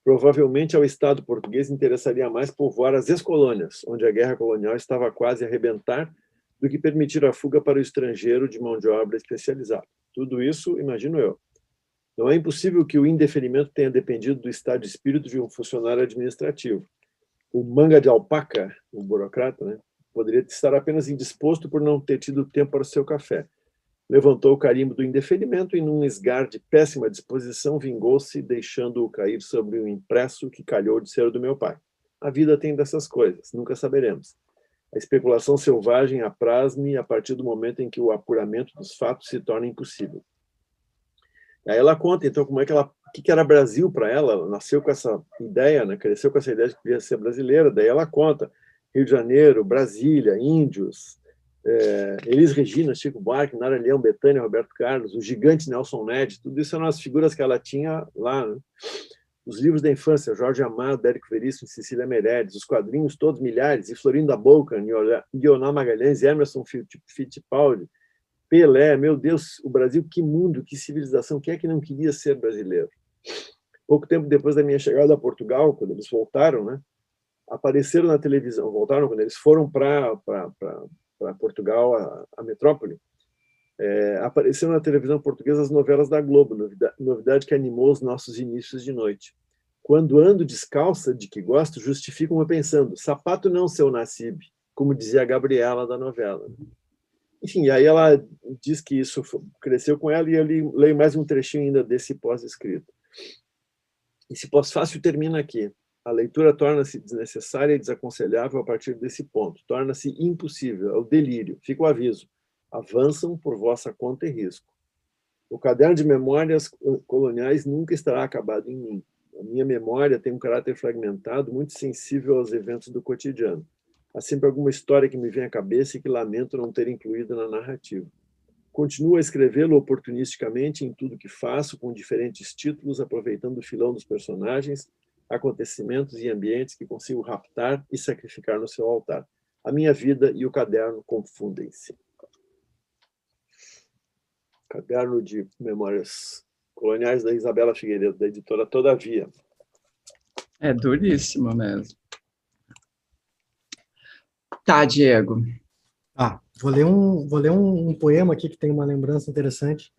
B: Provavelmente ao Estado português interessaria mais povoar as ex-colônias, onde a guerra colonial estava quase a arrebentar, do que permitir a fuga para o estrangeiro de mão de obra especializada. Tudo isso, imagino eu. Não é impossível que o indeferimento tenha dependido do estado de espírito de um funcionário administrativo. O manga de alpaca, o burocrata, né, poderia estar apenas indisposto por não ter tido tempo para o seu café. Levantou o carimbo do indeferimento e, num esgar de péssima disposição, vingou-se, deixando-o cair sobre o impresso que calhou de ser o do meu pai. A vida tem dessas coisas, nunca saberemos. A especulação selvagem apraz-me a partir do momento em que o apuramento dos fatos se torna impossível. Aí ela conta, então, como é que ela, o que era Brasil para ela. Ela nasceu com essa ideia, né? Cresceu com essa ideia de que queria ser brasileira. Daí ela conta Rio de Janeiro, Brasília, Índios, Elis Regina, Chico Buarque, Nara Leão, Bethânia, Roberto Carlos, o gigante Nelson Ned, tudo isso eram as figuras que ela tinha lá. Né? Os livros da infância, Jorge Amado, Érico Veríssimo, Cecília Meirelles, os quadrinhos todos milhares, e Florinda Bolcan, Guioná Magalhães, Emerson Fittipaldi, Pelé, meu Deus, o Brasil, que mundo, que civilização, quem é que não queria ser brasileiro? Pouco tempo depois da minha chegada a Portugal, quando eles voltaram, né, apareceram na televisão, voltaram quando eles foram para Portugal, a metrópole, apareceram na televisão portuguesa as novelas da Globo, novidade que animou os nossos inícios de noite. Quando ando descalça, de que gosto, justificam-me pensando, sapato não, seu Nassib, como dizia a Gabriela da novela. Enfim, aí ela diz que isso cresceu com ela, e eu leio mais um trechinho ainda desse pós-escrito. Esse pós-fácil termina aqui. A leitura torna-se desnecessária e desaconselhável a partir desse ponto. Torna-se impossível, é o delírio. Fica o aviso. Avançam por vossa conta e risco. O caderno de memórias coloniais nunca estará acabado em mim. A minha memória tem um caráter fragmentado, muito sensível aos eventos do cotidiano. Há sempre alguma história que me vem à cabeça e que lamento não ter incluído na narrativa. Continuo a escrevê-lo oportunisticamente em tudo que faço, com diferentes títulos, aproveitando o filão dos personagens, acontecimentos e ambientes que consigo raptar e sacrificar no seu altar. A minha vida e o caderno confundem-se. Caderno de Memórias Coloniais da Isabela Figueiredo, da editora Todavia.
A: É duríssimo mesmo. Tá, Diego.
C: Vou ler um poema aqui que tem uma lembrança interessante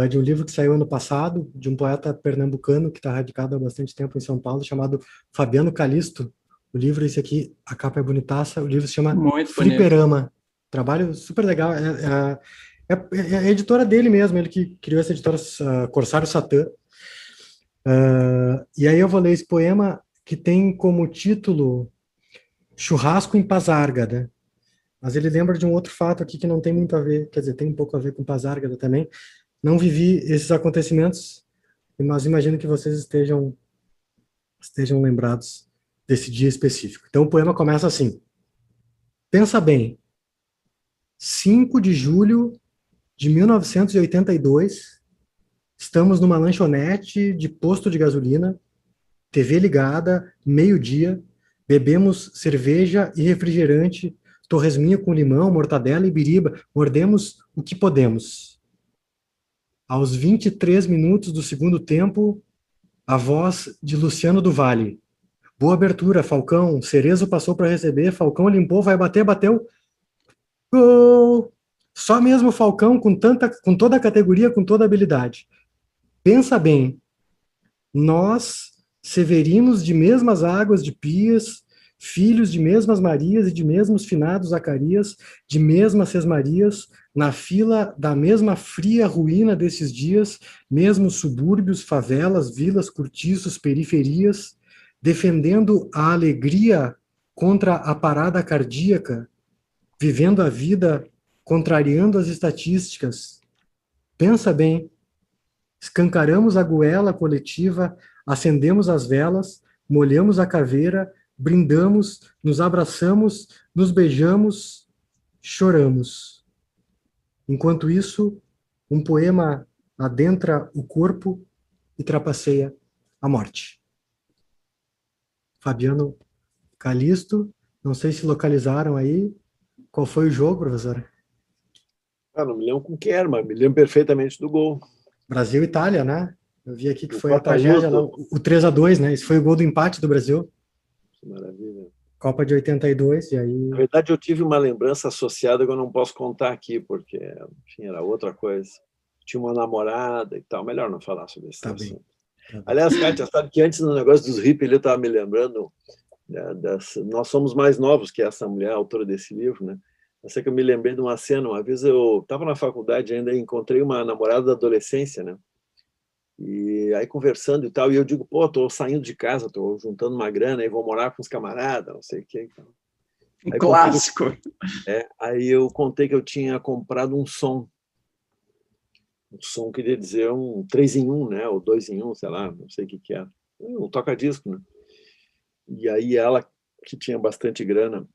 C: de um livro que saiu ano passado, de um poeta pernambucano que está radicado há bastante tempo em São Paulo, chamado Fabiano Calisto. O livro, esse aqui, a capa é bonitaça, o livro se chama Fliperama. Trabalho super legal. É a editora dele mesmo, ele que criou essa editora Corsário Satã. E aí eu vou ler esse poema que tem como título Churrasco em Pasárgada. Mas ele lembra de um outro fato aqui que não tem muito a ver, quer dizer, tem um pouco a ver com Pasárgada também. Não vivi esses acontecimentos, mas imagino que vocês estejam lembrados desse dia específico. Então o poema começa assim. Pensa bem. 5 de julho de 1982, estamos numa lanchonete de posto de gasolina, TV ligada, meio-dia, bebemos cerveja e refrigerante, torresminho com limão, mortadela e biriba, mordemos o que podemos. Aos 23 minutos do segundo tempo, a voz de Luciano do Vale. Boa abertura, Falcão. Cerezo passou para receber, Falcão limpou, vai bater, bateu. Gol! Só mesmo o Falcão com toda a categoria, com toda a habilidade. Pensa bem, nós, severinos de mesmas águas de Pias, filhos de mesmas Marias e de mesmos finados Zacarias, de mesmas Sesmarias, na fila da mesma fria ruína desses dias, mesmos subúrbios, favelas, vilas, cortiços, periferias, defendendo a alegria contra a parada cardíaca, vivendo a vida, contrariando as estatísticas. Pensa bem, escancaramos a goela coletiva, acendemos as velas, molhamos a caveira, brindamos, nos abraçamos, nos beijamos, choramos. Enquanto isso, um poema adentra o corpo e trapaceia a morte. Fabiano Calisto, não sei se localizaram aí. Qual foi o jogo, professor?
B: Não me lembro com quem era, mas me lembro perfeitamente do gol.
C: Brasil e Itália, né? Eu vi aqui que foi a tragédia, o 3-2, né? Esse foi o gol do empate do Brasil.
B: Que maravilha.
C: Copa de 82, e aí...
B: Na verdade, eu tive uma lembrança associada que eu não posso contar aqui, porque, enfim, era outra coisa. Tinha uma namorada e tal. Melhor não falar sobre esse assunto. Tá. Aliás, Kátia, sabe que antes do negócio dos hippies, ele estava me lembrando, nós somos mais novos que essa mulher, autora desse livro, né? Eu sei que eu me lembrei de uma cena, uma vez eu estava na faculdade ainda e encontrei uma namorada da adolescência, né? E aí conversando e tal, e eu digo, pô, tô saindo de casa, tô juntando uma grana e vou morar com os camaradas, não sei o que.
A: Um clássico.
B: Aí eu contei que eu tinha comprado um som. Um som queria dizer um 3 em 1, né? Ou 2 em 1, sei lá, não sei o que era. Um toca-disco, né? E aí ela, que tinha bastante grana,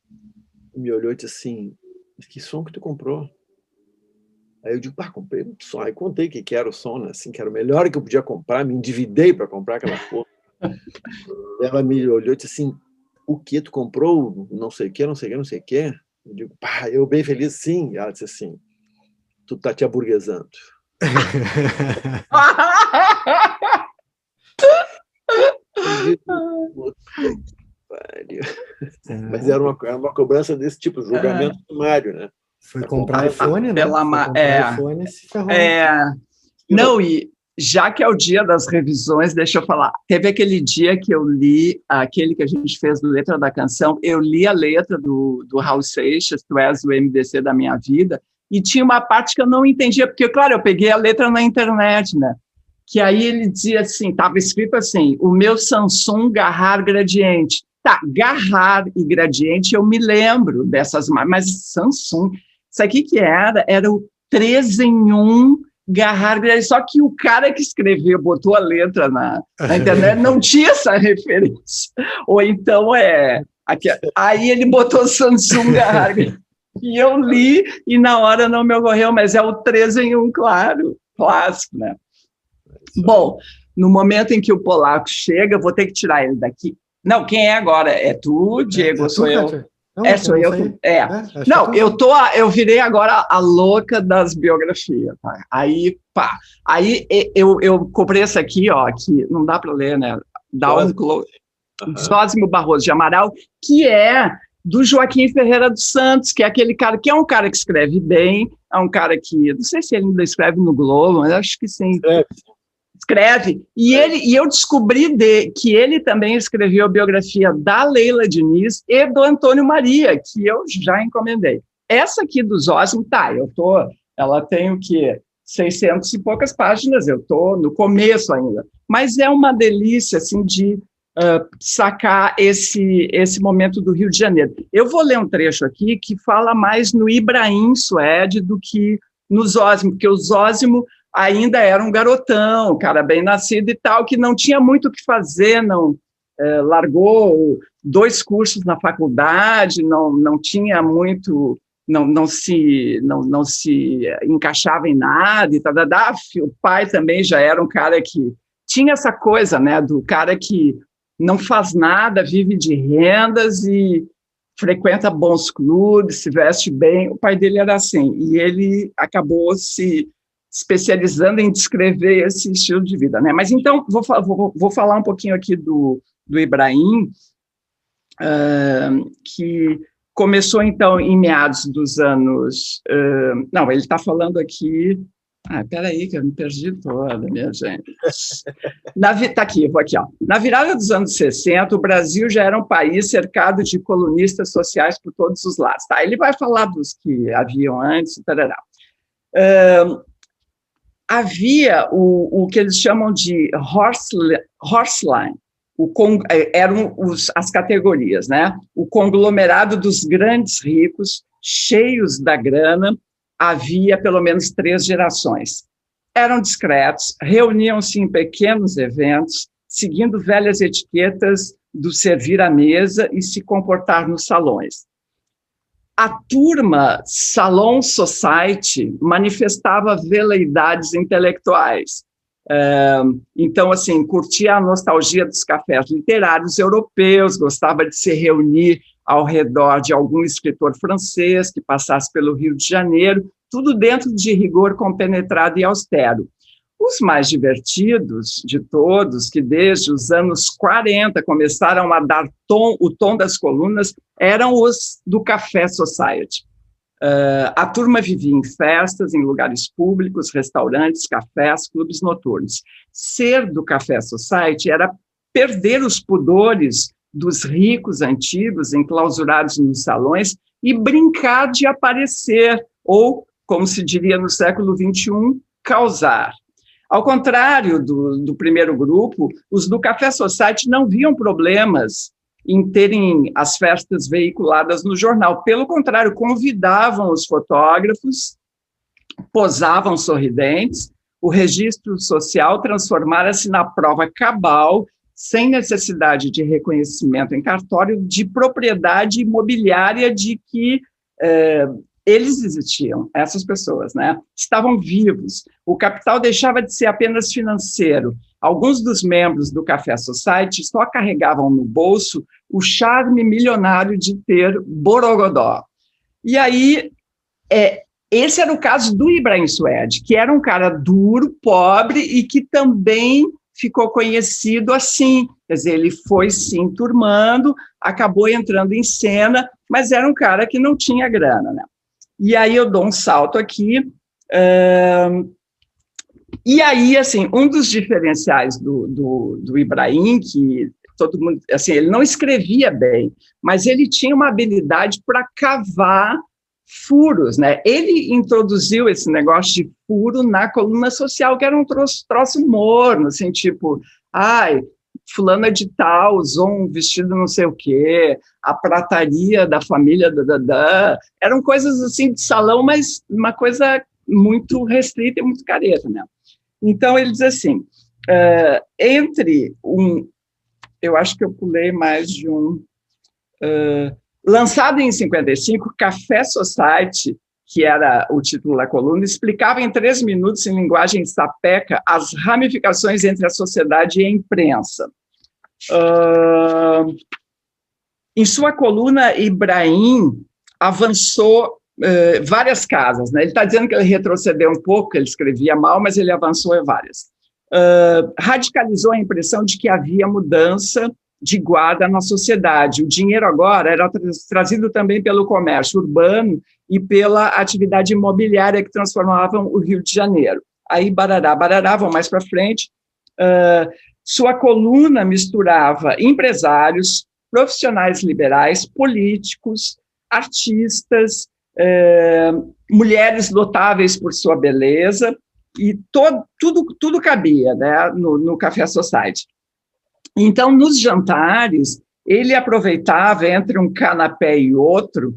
B: me olhou e disse assim, que som que tu comprou? Aí eu digo, comprei um som. Aí contei que era o som, né? Assim, que era o melhor que eu podia comprar, me endividei para comprar aquela porra. Ela me olhou e disse assim, o que tu comprou? Não sei o que, não sei o que, não sei o que. Eu digo, eu bem feliz, sim. Ela disse assim, tu tá te aburguesando. Mas era uma cobrança desse tipo, julgamento sumário, né?
C: Foi comprar iPhone, né?
A: iPhone, se ferrou. Não, e já que é o dia das revisões, deixa eu falar. Teve aquele dia que eu li, aquele que a gente fez do Letra da Canção, eu li a letra do Raul Seixas, Tu és o MDC da minha vida, e tinha uma parte que eu não entendia, porque, claro, eu peguei a letra na internet, né? Que aí ele dizia assim, estava escrito assim, o meu Samsung Garrar Gradiente. Tá, Garrar e Gradiente eu me lembro dessas, mas Samsung, isso aqui que era o 3 em 1 Garrar Gradiente, só que o cara que escreveu, botou a letra na internet, não tinha essa referência, ou então aí ele botou Samsung Garrar Gradiente, e eu li, e na hora não me ocorreu, mas é o 3 em 1, claro, clássico, né? Bom, no momento em que o polaco chega, eu vou ter que tirar ele daqui. Não, quem é agora? É tu, Diego, ou sou eu? Sou eu. Não, eu virei agora a louca das biografias. Tá? Aí, pá. Aí eu comprei essa aqui, ó, que não dá para ler, né? Zósimo Barroso de Amaral, que é do Joaquim Ferreira dos Santos, que é aquele cara, que é um cara que escreve bem, é um cara que, não sei se ele ainda escreve no Globo, mas acho que sim. Escreve. E eu descobri que ele também escreveu a biografia da Leila Diniz e do Antônio Maria, que eu já encomendei. Essa aqui do Zósimo, ela tem o quê? 600 e poucas páginas, eu estou no começo ainda. Mas é uma delícia, assim, de sacar esse momento do Rio de Janeiro. Eu vou ler um trecho aqui que fala mais no Ibrahim Suede do que no Zósimo, porque o Zósimo ainda era um garotão, um cara bem nascido e tal, que não tinha muito o que fazer, largou 2 cursos na faculdade, não tinha muito, não se encaixava em nada, e tal. O pai também já era um cara que tinha essa coisa, né, do cara que não faz nada, vive de rendas e frequenta bons clubes, se veste bem. O pai dele era assim, e ele acabou se especializando em descrever esse estilo de vida, né? Mas então, vou falar um pouquinho aqui do Ibrahim, que começou, então, em meados dos anos... não, ele está falando aqui... peraí, que eu me perdi toda, minha gente. Está aqui, vou aqui. Ó. Na virada dos anos 60, o Brasil já era um país cercado de colunistas sociais por todos os lados. Tá? Ele vai falar dos que haviam antes, tarará. Havia o que eles chamam de horseline, eram as categorias, né? O conglomerado dos grandes ricos, cheios da grana, havia pelo menos 3 gerações. Eram discretos, reuniam-se em pequenos eventos, seguindo velhas etiquetas do servir à mesa e se comportar nos salões. A turma Salon Society manifestava veleidades intelectuais. Então, assim, curtia a nostalgia dos cafés literários europeus, gostava de se reunir ao redor de algum escritor francês que passasse pelo Rio de Janeiro, tudo dentro de rigor compenetrado e austero. Os mais divertidos de todos, que desde os anos 40 começaram a dar o tom das colunas, eram os do Café Society. A turma vivia em festas, em lugares públicos, restaurantes, cafés, clubes noturnos. Ser do Café Society era perder os pudores dos ricos antigos, enclausurados nos salões, e brincar de aparecer, ou, como se diria no século XXI, causar. Ao contrário do primeiro grupo, os do Café Society não viam problemas em terem as festas veiculadas no jornal. Pelo contrário, convidavam os fotógrafos, posavam sorridentes, o registro social transformara-se na prova cabal, sem necessidade de reconhecimento em cartório, de propriedade imobiliária de que eles existiam, essas pessoas, né? Estavam vivos. O capital deixava de ser apenas financeiro. Alguns dos membros do Café Society só carregavam no bolso o charme milionário de ter borogodó. E aí, esse era o caso do Ibrahim Sued, que era um cara duro, pobre, e que também ficou conhecido assim. Quer dizer, ele foi se enturmando, acabou entrando em cena, mas era um cara que não tinha grana, né? E aí eu dou um salto aqui, e aí, assim, um dos diferenciais do Ibrahim, que todo mundo, assim, ele não escrevia bem, mas ele tinha uma habilidade para cavar furos, né? Ele introduziu esse negócio de furo na coluna social, que era um troço morno, assim, tipo, fulana de tal usou um vestido não sei o quê, a prataria da família, eram coisas assim de salão, mas uma coisa muito restrita e muito careta, né? Então, ele diz assim, eu acho que eu pulei mais de um... lançado em 55, Café Society, que era o título da coluna, explicava em 3 minutos, em linguagem sapeca, as ramificações entre a sociedade e a imprensa. Em sua coluna, Ibrahim avançou várias casas, né? Ele está dizendo que ele retrocedeu um pouco, ele escrevia mal, mas ele avançou em várias. Radicalizou a impressão de que havia mudança de guarda na sociedade. O dinheiro agora era trazido também pelo comércio urbano e pela atividade imobiliária que transformavam o Rio de Janeiro. Aí, barará, vão mais para frente. Sua coluna misturava empresários, profissionais liberais, políticos, artistas, mulheres notáveis por sua beleza, e tudo cabia, né, no Café Society. Então, nos jantares, ele aproveitava, entre um canapé e outro,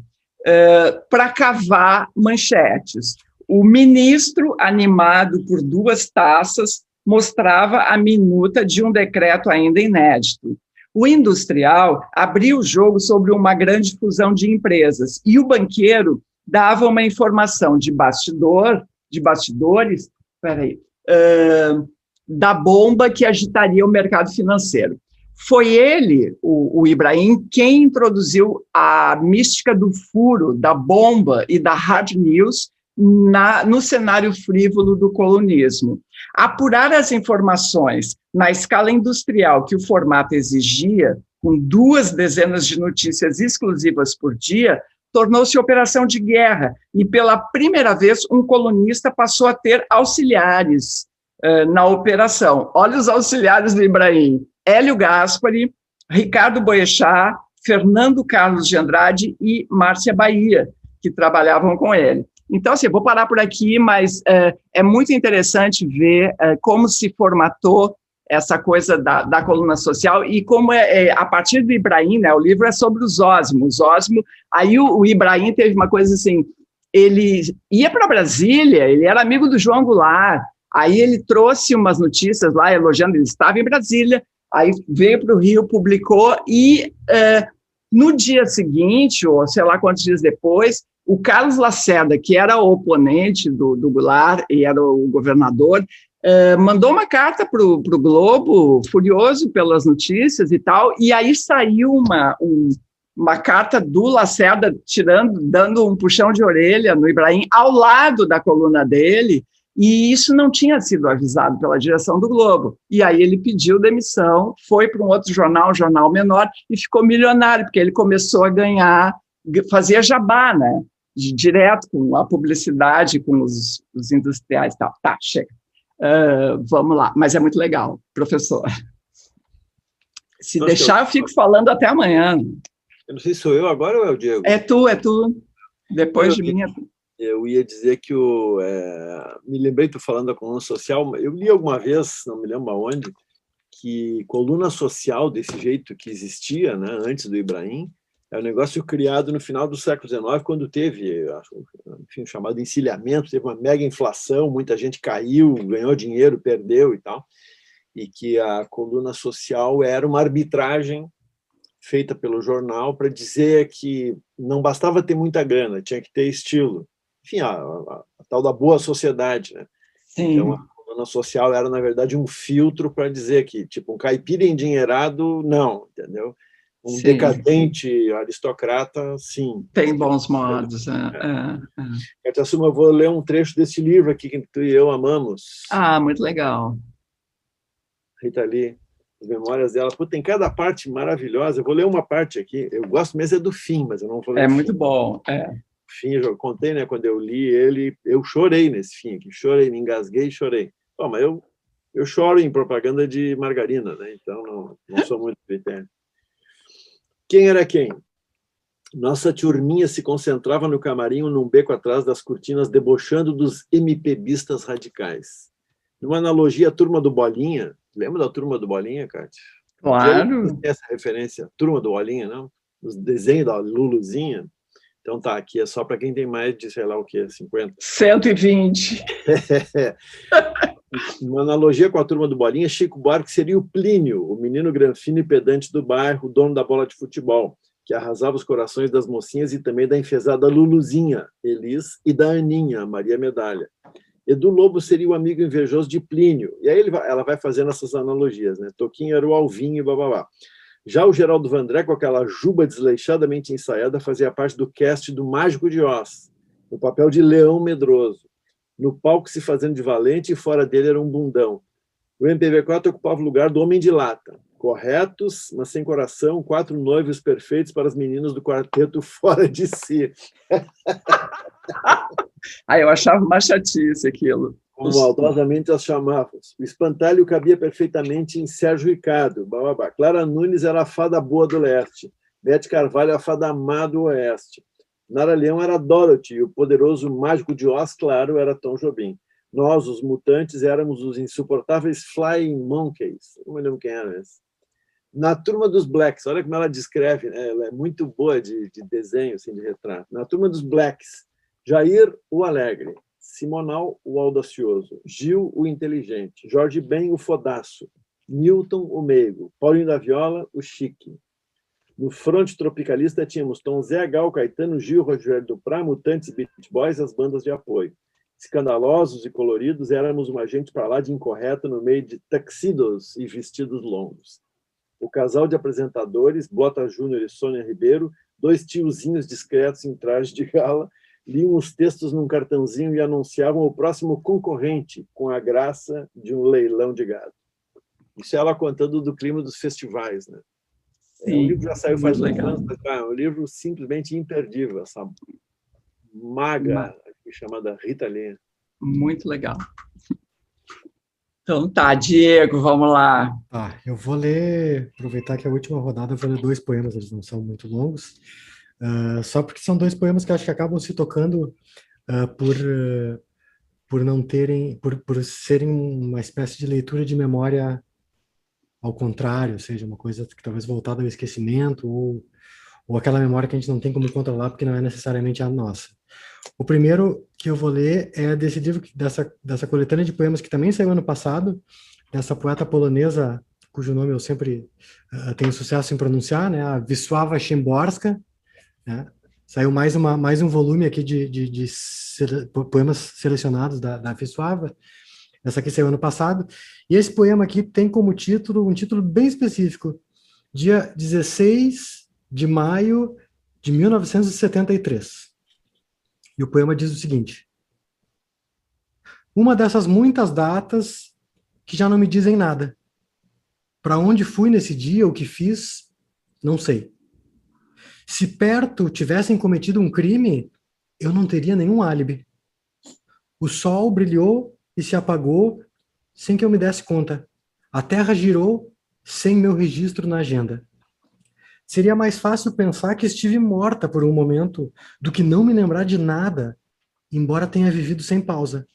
A: para cavar manchetes. O ministro, animado por 2 taças, mostrava a minuta de um decreto ainda inédito. O industrial abria o jogo sobre uma grande fusão de empresas, e o banqueiro dava uma informação de bastidores, da bomba que agitaria o mercado financeiro. Foi ele, o Ibrahim, quem introduziu a mística do furo, da bomba e da hard news no cenário frívolo do colunismo. Apurar as informações na escala industrial que o formato exigia com 2 dezenas de notícias exclusivas por dia, tornou-se operação de guerra, e pela primeira vez um colunista passou a ter auxiliares na operação. Olha os auxiliares do Ibrahim: Hélio Gaspari, Ricardo Boechat, Fernando Carlos de Andrade e Márcia Bahia, que trabalhavam com ele. Então, assim, eu vou parar por aqui, mas é muito interessante ver como se formatou essa coisa da coluna social e como a partir do Ibrahim, né, o livro é sobre o Zósimo. Aí o Ibrahim teve uma coisa assim, ele ia para Brasília, ele era amigo do João Goulart, aí ele trouxe umas notícias lá elogiando, ele estava em Brasília, aí veio para o Rio, publicou, e no dia seguinte, ou sei lá quantos dias depois, o Carlos Lacerda, que era o oponente do Goulart e era o governador, mandou uma carta para o Globo, furioso pelas notícias e tal, e aí saiu uma carta do Lacerda dando um puxão de orelha no Ibrahim ao lado da coluna dele, e isso não tinha sido avisado pela direção do Globo. E aí ele pediu demissão, foi para um outro jornal, um jornal menor, e ficou milionário, porque ele começou a ganhar, fazia jabá, né? Direto com a publicidade, com os industriais e tal. Tá, chega. Vamos lá, mas é muito legal, professor. Se deixar, eu fico falando até amanhã.
B: Eu não sei se sou eu agora ou é o Diego.
A: É tu. Depois de mim é tu.
B: Eu ia dizer que me lembrei, tu falando da coluna social, eu li alguma vez, não me lembro aonde, que coluna social desse jeito que existia, né, antes do Ibrahim, é um negócio criado no final do século XIX, quando teve, enfim, chamado encilhamento, teve uma mega inflação, muita gente caiu, ganhou dinheiro, perdeu e tal, e que a coluna social era uma arbitragem feita pelo jornal para dizer que não bastava ter muita grana, tinha que ter estilo. Enfim, a tal da boa sociedade, né?
A: Sim.
B: Então, a coluna social era, na verdade, um filtro para dizer que, tipo, um caipira endinheirado, não, entendeu? Um
A: Sim.
B: Decadente aristocrata, sim.
A: Tem bons modos.
B: Eu vou ler um trecho desse livro aqui que tu e eu amamos.
A: Ah, muito legal.
B: Rita Lee, as memórias dela. Pô, tem cada parte maravilhosa. Eu vou ler uma parte aqui. Eu gosto mesmo do fim, mas eu não vou ler.
A: É muito bom.
B: O fim, eu contei, né? Quando eu li ele, eu chorei nesse fim aqui. Chorei, me engasguei e chorei. Bom, mas eu choro em propaganda de margarina, né? Então não sou muito critério. Quem era quem? Nossa turminha se concentrava no camarim num beco atrás das cortinas, debochando dos MPBistas radicais. Numa analogia à Turma do Bolinha, lembra da Turma do Bolinha, Cátia?
A: Claro.
B: Essa referência, Turma do Bolinha, não? Os desenhos da Luluzinha. Então tá, aqui é só para quem tem mais de, sei lá o quê, 50.
A: 120.
B: Uma analogia com a Turma do Bolinha, Chico Buarque seria o Plínio, o menino granfino e pedante do bairro, dono da bola de futebol, que arrasava os corações das mocinhas e também da enfesada Luluzinha, Elis, e da Aninha, Maria Medalha. Edu Lobo seria o amigo invejoso de Plínio. E aí ela vai fazendo essas analogias, né? Toquinho era o Alvinho e bababá. Já o Geraldo Vandré, com aquela juba desleixadamente ensaiada, fazia parte do cast do Mágico de Oz, no papel de Leão Medroso. No palco se fazendo de valente e fora dele era um bundão. O MPB4 ocupava o lugar do Homem de Lata. Corretos, mas sem coração, 4 noivos perfeitos para as meninas do quarteto fora de si.
A: Eu achava uma chatice aquilo.
B: Como maldosamente as chamávamos. O espantalho cabia perfeitamente em Sérgio Ricardo. Bababá. Clara Nunes era a fada boa do leste. Bete Carvalho a fada má do oeste. Nara Leão era Dorothy, e o poderoso mágico de Oz, claro, era Tom Jobim. Nós, os mutantes, éramos os insuportáveis Flying Monkeys. Não me lembro quem era esse. Na Turma dos Blacks, olha como ela descreve, né? Ela é muito boa de desenho, assim, de retrato. Na Turma dos Blacks, Jair, o alegre. Simonal, o audacioso. Gil, o inteligente. Jorge Ben, o fodaço. Milton, o meigo. Paulinho da Viola, o chique. No fronte tropicalista tínhamos Tom Zé, Gal, Caetano, Gil, Rogério Duprá, Mutantes e Beat Boys, as bandas de apoio. Escandalosos e coloridos, éramos uma gente para lá de incorreta no meio de tuxedos e vestidos longos. O casal de apresentadores, Bota Júnior e Sônia Ribeiro, 2 tiozinhos discretos em traje de gala, liam os textos num cartãozinho e anunciavam o próximo concorrente, com a graça de um leilão de gado. Isso é ela contando do clima dos festivais, né? O livro já saiu faz uns
A: legal.
B: anos, mas é um livro simplesmente imperdível, essa maga chamada Rita Lee.
A: Muito legal. Então tá, Diego, vamos lá.
C: Tá, eu vou ler, aproveitar que é a última rodada, eu vou ler 2 poemas, eles não são muito longos, só porque são 2 poemas que eu acho que acabam se tocando por não terem, por serem uma espécie de leitura de memória ao contrário, ou seja, uma coisa que talvez voltada ao esquecimento ou aquela memória que a gente não tem como controlar porque não é necessariamente a nossa. O primeiro que eu vou ler é desse livro, dessa coletânea de poemas que também saiu ano passado, dessa poeta polonesa, cujo nome eu sempre tenho sucesso em pronunciar, né, a Wisława Szymborska, né? Saiu mais um volume aqui de poemas selecionados da Wisława. Essa aqui saiu ano passado. E esse poema aqui tem como título, um título bem específico, dia 16 de maio de 1973. E o poema diz o seguinte: uma dessas muitas datas que já não me dizem nada. Para onde fui nesse dia, o que fiz, não sei. Se perto tivessem cometido um crime, eu não teria nenhum álibi. O sol brilhou e se apagou sem que eu me desse conta. A terra girou sem meu registro na agenda. Seria mais fácil pensar que estive morta por um momento do que não me lembrar de nada, embora tenha vivido sem pausa.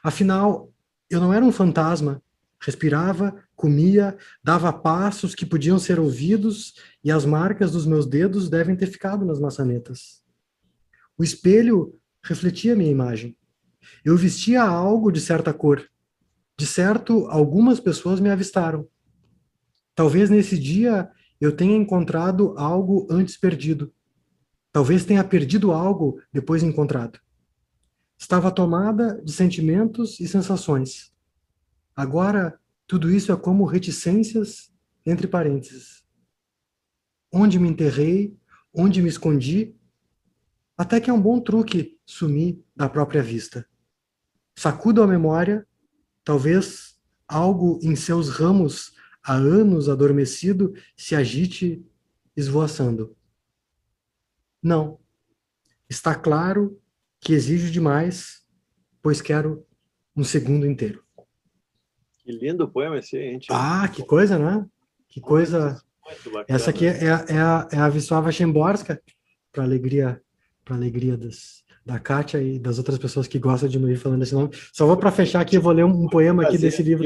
C: Afinal, eu não era um fantasma. Respirava, comia, dava passos que podiam ser ouvidos e as marcas dos meus dedos devem ter ficado nas maçanetas. O espelho refletia minha imagem. Eu vestia algo de certa cor. De certo, algumas pessoas me avistaram. Talvez nesse dia eu tenha encontrado algo antes perdido. Talvez tenha perdido algo depois encontrado. Estava tomada de sentimentos e sensações. Agora, tudo isso é como reticências entre parênteses. Onde me enterrei, onde me escondi, até que é um bom truque sumir da própria vista. Sacudo a memória, talvez algo em seus ramos há anos adormecido se agite esvoaçando. Não, está claro que exijo demais, pois quero um segundo inteiro.
B: Que lindo poema esse aí, gente.
C: Ah, que coisa, né? Que coisa.
B: Muito bacana.
C: Essa aqui é a Wisława Szymborska, para alegria da Kátia e das outras pessoas que gostam de me ouvir falando esse nome. Só vou para fechar aqui, eu vou ler um poema aqui desse livro.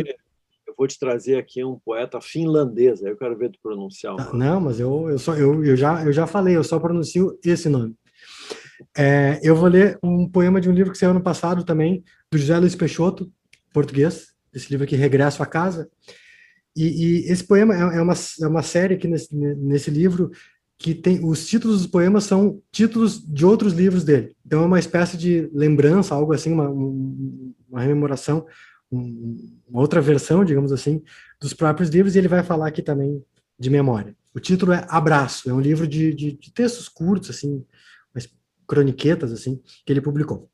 B: Eu vou te trazer aqui um poeta finlandês, aí eu quero ver tu pronunciar.
C: Não, mas eu já falei, eu só pronuncio esse nome. Eu vou ler um poema de um livro que saiu ano passado também, do José Luiz Peixoto, português, esse livro aqui, Regresso à Casa. E esse poema é uma série aqui nesse livro que tem os títulos dos poemas são títulos de outros livros dele. Então é uma espécie de lembrança, algo assim, uma rememoração, uma outra versão, digamos assim, dos próprios livros, e ele vai falar aqui também de memória. O título é Abraço, é um livro de textos curtos, assim, umas croniquetas, assim, que ele publicou.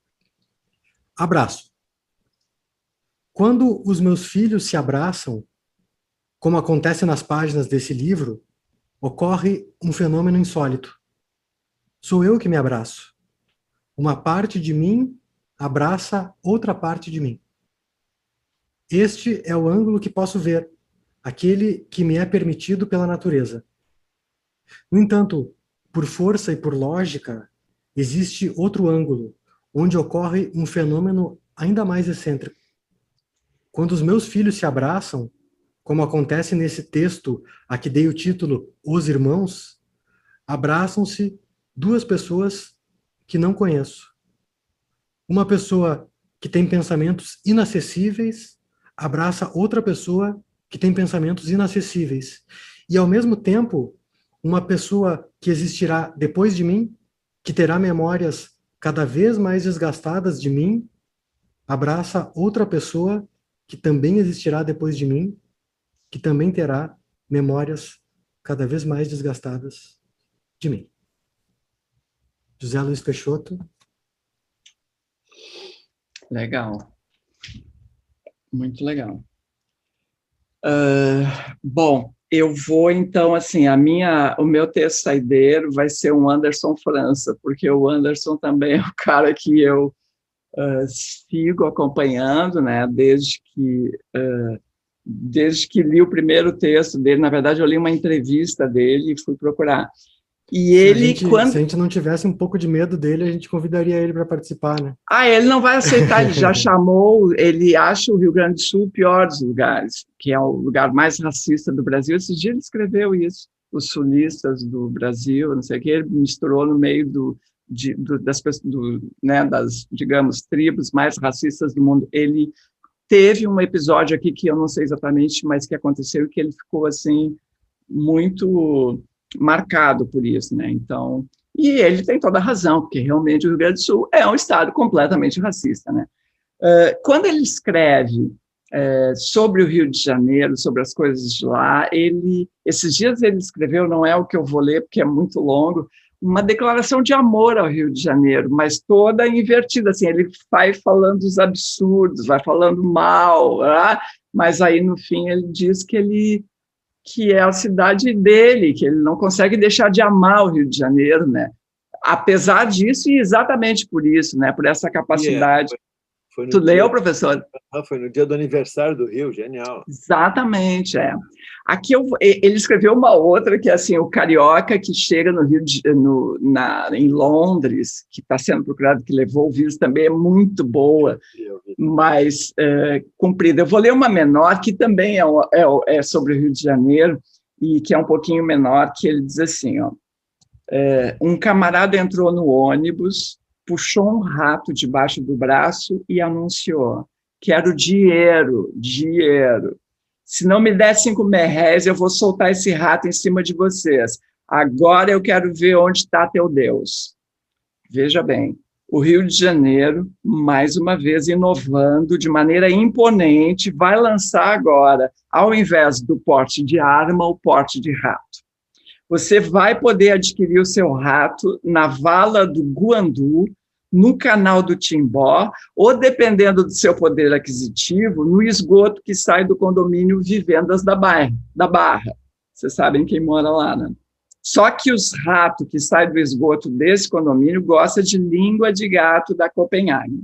C: Abraço. Quando os meus filhos se abraçam, como acontece nas páginas desse livro, ocorre um fenômeno insólito. Sou eu que me abraço. Uma parte de mim abraça outra parte de mim. Este é o ângulo que posso ver, aquele que me é permitido pela natureza. No entanto, por força e por lógica, existe outro ângulo, onde ocorre um fenômeno ainda mais excêntrico. Quando os meus filhos se abraçam, como acontece nesse texto a que dei o título Os Irmãos, abraçam-se duas pessoas que não conheço. Uma pessoa que tem pensamentos inacessíveis abraça outra pessoa que tem pensamentos inacessíveis. E, ao mesmo tempo, uma pessoa que existirá depois de mim, que terá memórias cada vez mais desgastadas de mim, abraça outra pessoa que também existirá depois de mim, que também terá memórias cada vez mais desgastadas de mim. José Luiz Peixoto.
A: Legal. Muito legal. Bom, eu vou, então, assim, o meu texto saideiro vai ser um Anderson França, porque o Anderson também é o cara que eu sigo acompanhando, né, desde que li o primeiro texto dele. Na verdade, eu li uma entrevista dele e fui procurar. E
C: se a gente não tivesse um pouco de medo dele, a gente convidaria ele para participar, né?
A: Ele não vai aceitar, ele já chamou, ele acha o Rio Grande do Sul o pior dos lugares, que é o lugar mais racista do Brasil. Esse dia ele escreveu isso, os sulistas do Brasil, não sei o que, ele misturou no meio das, digamos, tribos mais racistas do mundo. Ele teve um episódio aqui que eu não sei exatamente, mas que aconteceu, que ele ficou, assim, muito marcado por isso, né? Então, e ele tem toda a razão, porque realmente o Rio Grande do Sul é um estado completamente racista, né? Quando ele escreve sobre o Rio de Janeiro, sobre as coisas de lá, esses dias ele escreveu, não é o que eu vou ler, porque é muito longo, uma declaração de amor ao Rio de Janeiro, mas toda invertida, assim, ele vai falando os absurdos, vai falando mal, mas aí, no fim, ele diz que é a cidade dele, que ele não consegue deixar de amar o Rio de Janeiro, né? Apesar disso, e exatamente por isso, né? Por essa capacidade. Tu leu, professor?
B: Foi no dia do aniversário do Rio, genial.
A: Exatamente, Aqui ele escreveu uma outra, que é assim, o carioca que chega no Rio em Londres, que está sendo procurado, que levou o vírus, também é muito boa, mas comprida. Eu vou ler uma menor, que também é sobre o Rio de Janeiro, e que é um pouquinho menor, que ele diz assim, um camarada entrou no ônibus, puxou um rato debaixo do braço e anunciou: quero dinheiro. Se não me der 5 merréis, eu vou soltar esse rato em cima de vocês. Agora eu quero ver onde está teu Deus. Veja bem, o Rio de Janeiro, mais uma vez inovando de maneira imponente, vai lançar agora, ao invés do porte de arma, o porte de rato. Você vai poder adquirir o seu rato na vala do Guandu, no canal do Timbó, ou, dependendo do seu poder aquisitivo, no esgoto que sai do condomínio Vivendas da Barra. Vocês sabem quem mora lá, né? Só que os ratos que saem do esgoto desse condomínio gostam de língua de gato da Copenhague.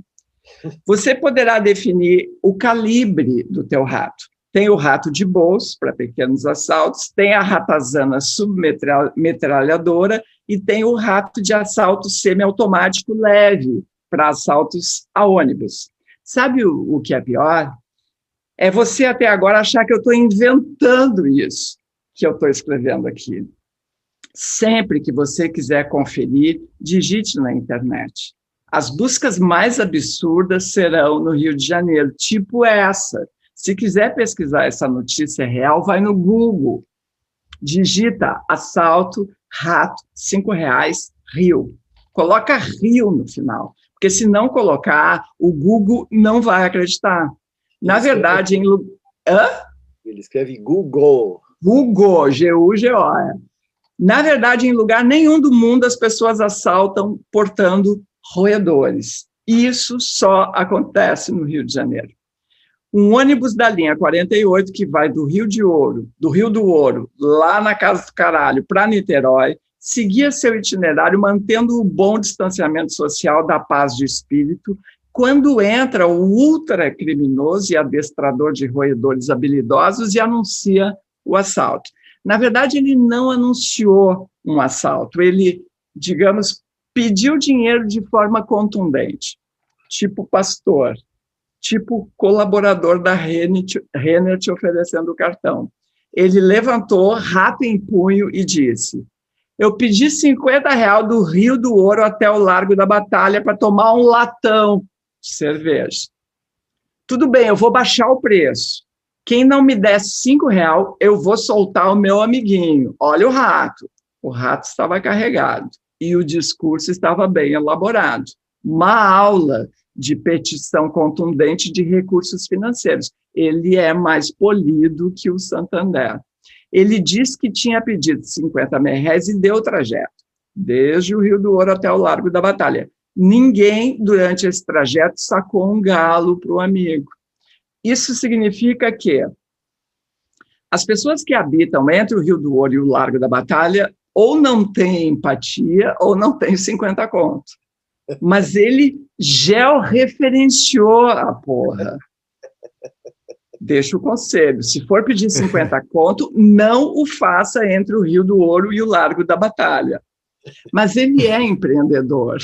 A: Você poderá definir o calibre do teu rato. Tem o rato de bolso, para pequenos assaltos, tem a ratazana submetralhadora e tem o rato de assalto semiautomático leve, para assaltos a ônibus. Sabe o que é pior? É você até agora achar que eu estou inventando isso que eu estou escrevendo aqui. Sempre que você quiser conferir, digite na internet. As buscas mais absurdas serão no Rio de Janeiro, tipo essa. Se quiser pesquisar essa notícia real, vai no Google, digita assalto, rato, R$5, Rio. Coloca Rio no final, porque se não colocar, o Google não vai acreditar. Na verdade,
B: ele escreve Google.
A: Google, G-U-G-O. Na verdade, em lugar nenhum do mundo as pessoas assaltam portando roedores. Isso só acontece no Rio de Janeiro. Um ônibus da linha 48, que vai do Rio do Ouro, lá na Casa do Caralho, para Niterói, seguia seu itinerário mantendo o bom distanciamento social da paz de espírito, quando entra o ultracriminoso e adestrador de roedores habilidosos e anuncia o assalto. Na verdade, ele não anunciou um assalto, ele, digamos, pediu dinheiro de forma contundente, tipo pastor, tipo colaborador da Renner te oferecendo o cartão. Ele levantou, rato em punho, e disse: eu pedi R$50 do Rio do Ouro até o Largo da Batalha para tomar um latão de cerveja. Tudo bem, eu vou baixar o preço. Quem não me der R$5, eu vou soltar o meu amiguinho. Olha o rato. O rato estava carregado e o discurso estava bem elaborado. Uma aula de petição contundente de recursos financeiros. Ele é mais polido que o Santander. Ele disse que tinha pedido R$50 e deu o trajeto, desde o Rio do Ouro até o Largo da Batalha. Ninguém, durante esse trajeto, sacou um galo para o amigo. Isso significa que As pessoas que habitam entre o Rio do Ouro e o Largo da Batalha ou não têm empatia ou não têm 50 conto. Mas ele georreferenciou a porra. Deixa o conselho. Se for pedir 50 conto, não o faça entre o Rio do Ouro e o Largo da Batalha. Mas ele é empreendedor.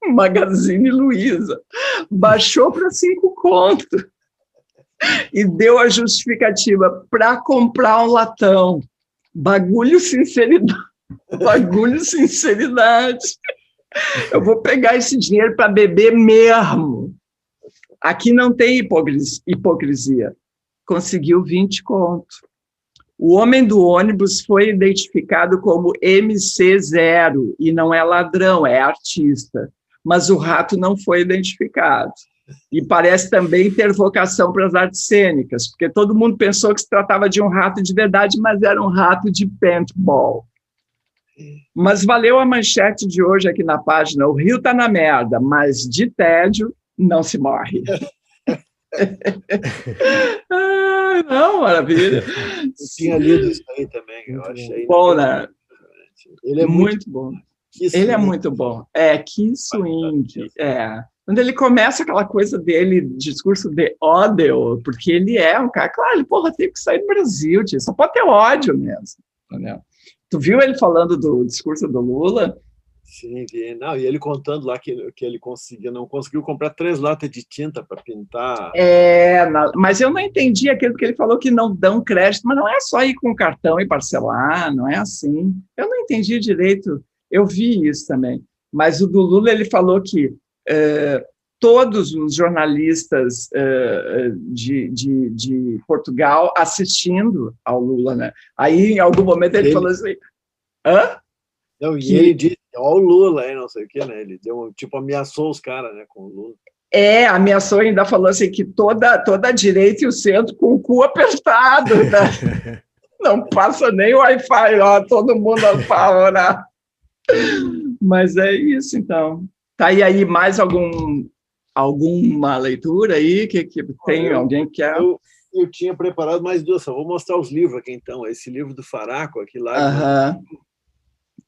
A: Magazine Luiza baixou para 5 conto e deu a justificativa para comprar um latão. Bagulho sinceridade. Bagulho sinceridade. Eu vou pegar esse dinheiro para beber mesmo. Aqui não tem hipocrisia. Conseguiu 20 conto. O homem do ônibus foi identificado como MC0 e não é ladrão, é artista. Mas o rato não foi identificado. E parece também ter vocação para as artes cênicas, porque todo mundo pensou que se tratava de um rato de verdade, mas era um rato de paintball. Mas valeu a manchete de hoje aqui na página. O Rio está na merda, mas de tédio não se morre. Não, maravilha.
B: Eu tinha lido isso aí também. Eu achei
A: bom, né?
B: Ele é muito bom.
A: Ele é muito bom. Que swing. Quando ele começa aquela coisa dele, discurso de ódio, porque ele é um cara, claro, ele, tem que sair do Brasil, tio, só pode ter ódio mesmo. Entendeu? Tu viu ele falando do discurso do Lula?
B: Sim, vi. Não, e ele contando lá que ele não conseguiu comprar 3 latas de tinta para pintar.
A: Mas eu não entendi aquilo que ele falou que não dão crédito, mas não é só ir com o cartão e parcelar, não é assim. Eu não entendi direito, eu vi isso também. Mas o do Lula, ele falou que todos os jornalistas de Portugal assistindo ao Lula, né? Aí, em algum momento, ele falou assim... Hã?
B: Não, e ele disse, ó o Lula, não sei o quê, né? Ele ameaçou os caras, né, com o Lula.
A: Ameaçou, ainda falou assim que toda a direita e o centro com o cu apertado, né? Não passa nem Wi-Fi, ó, todo mundo apavorar. Mas é isso, então. Tá aí mais alguma leitura aí que tem alguém que quer?
B: Eu tinha preparado mais 2, só vou mostrar os livros aqui, então. Esse livro do Faraco, aqui lá.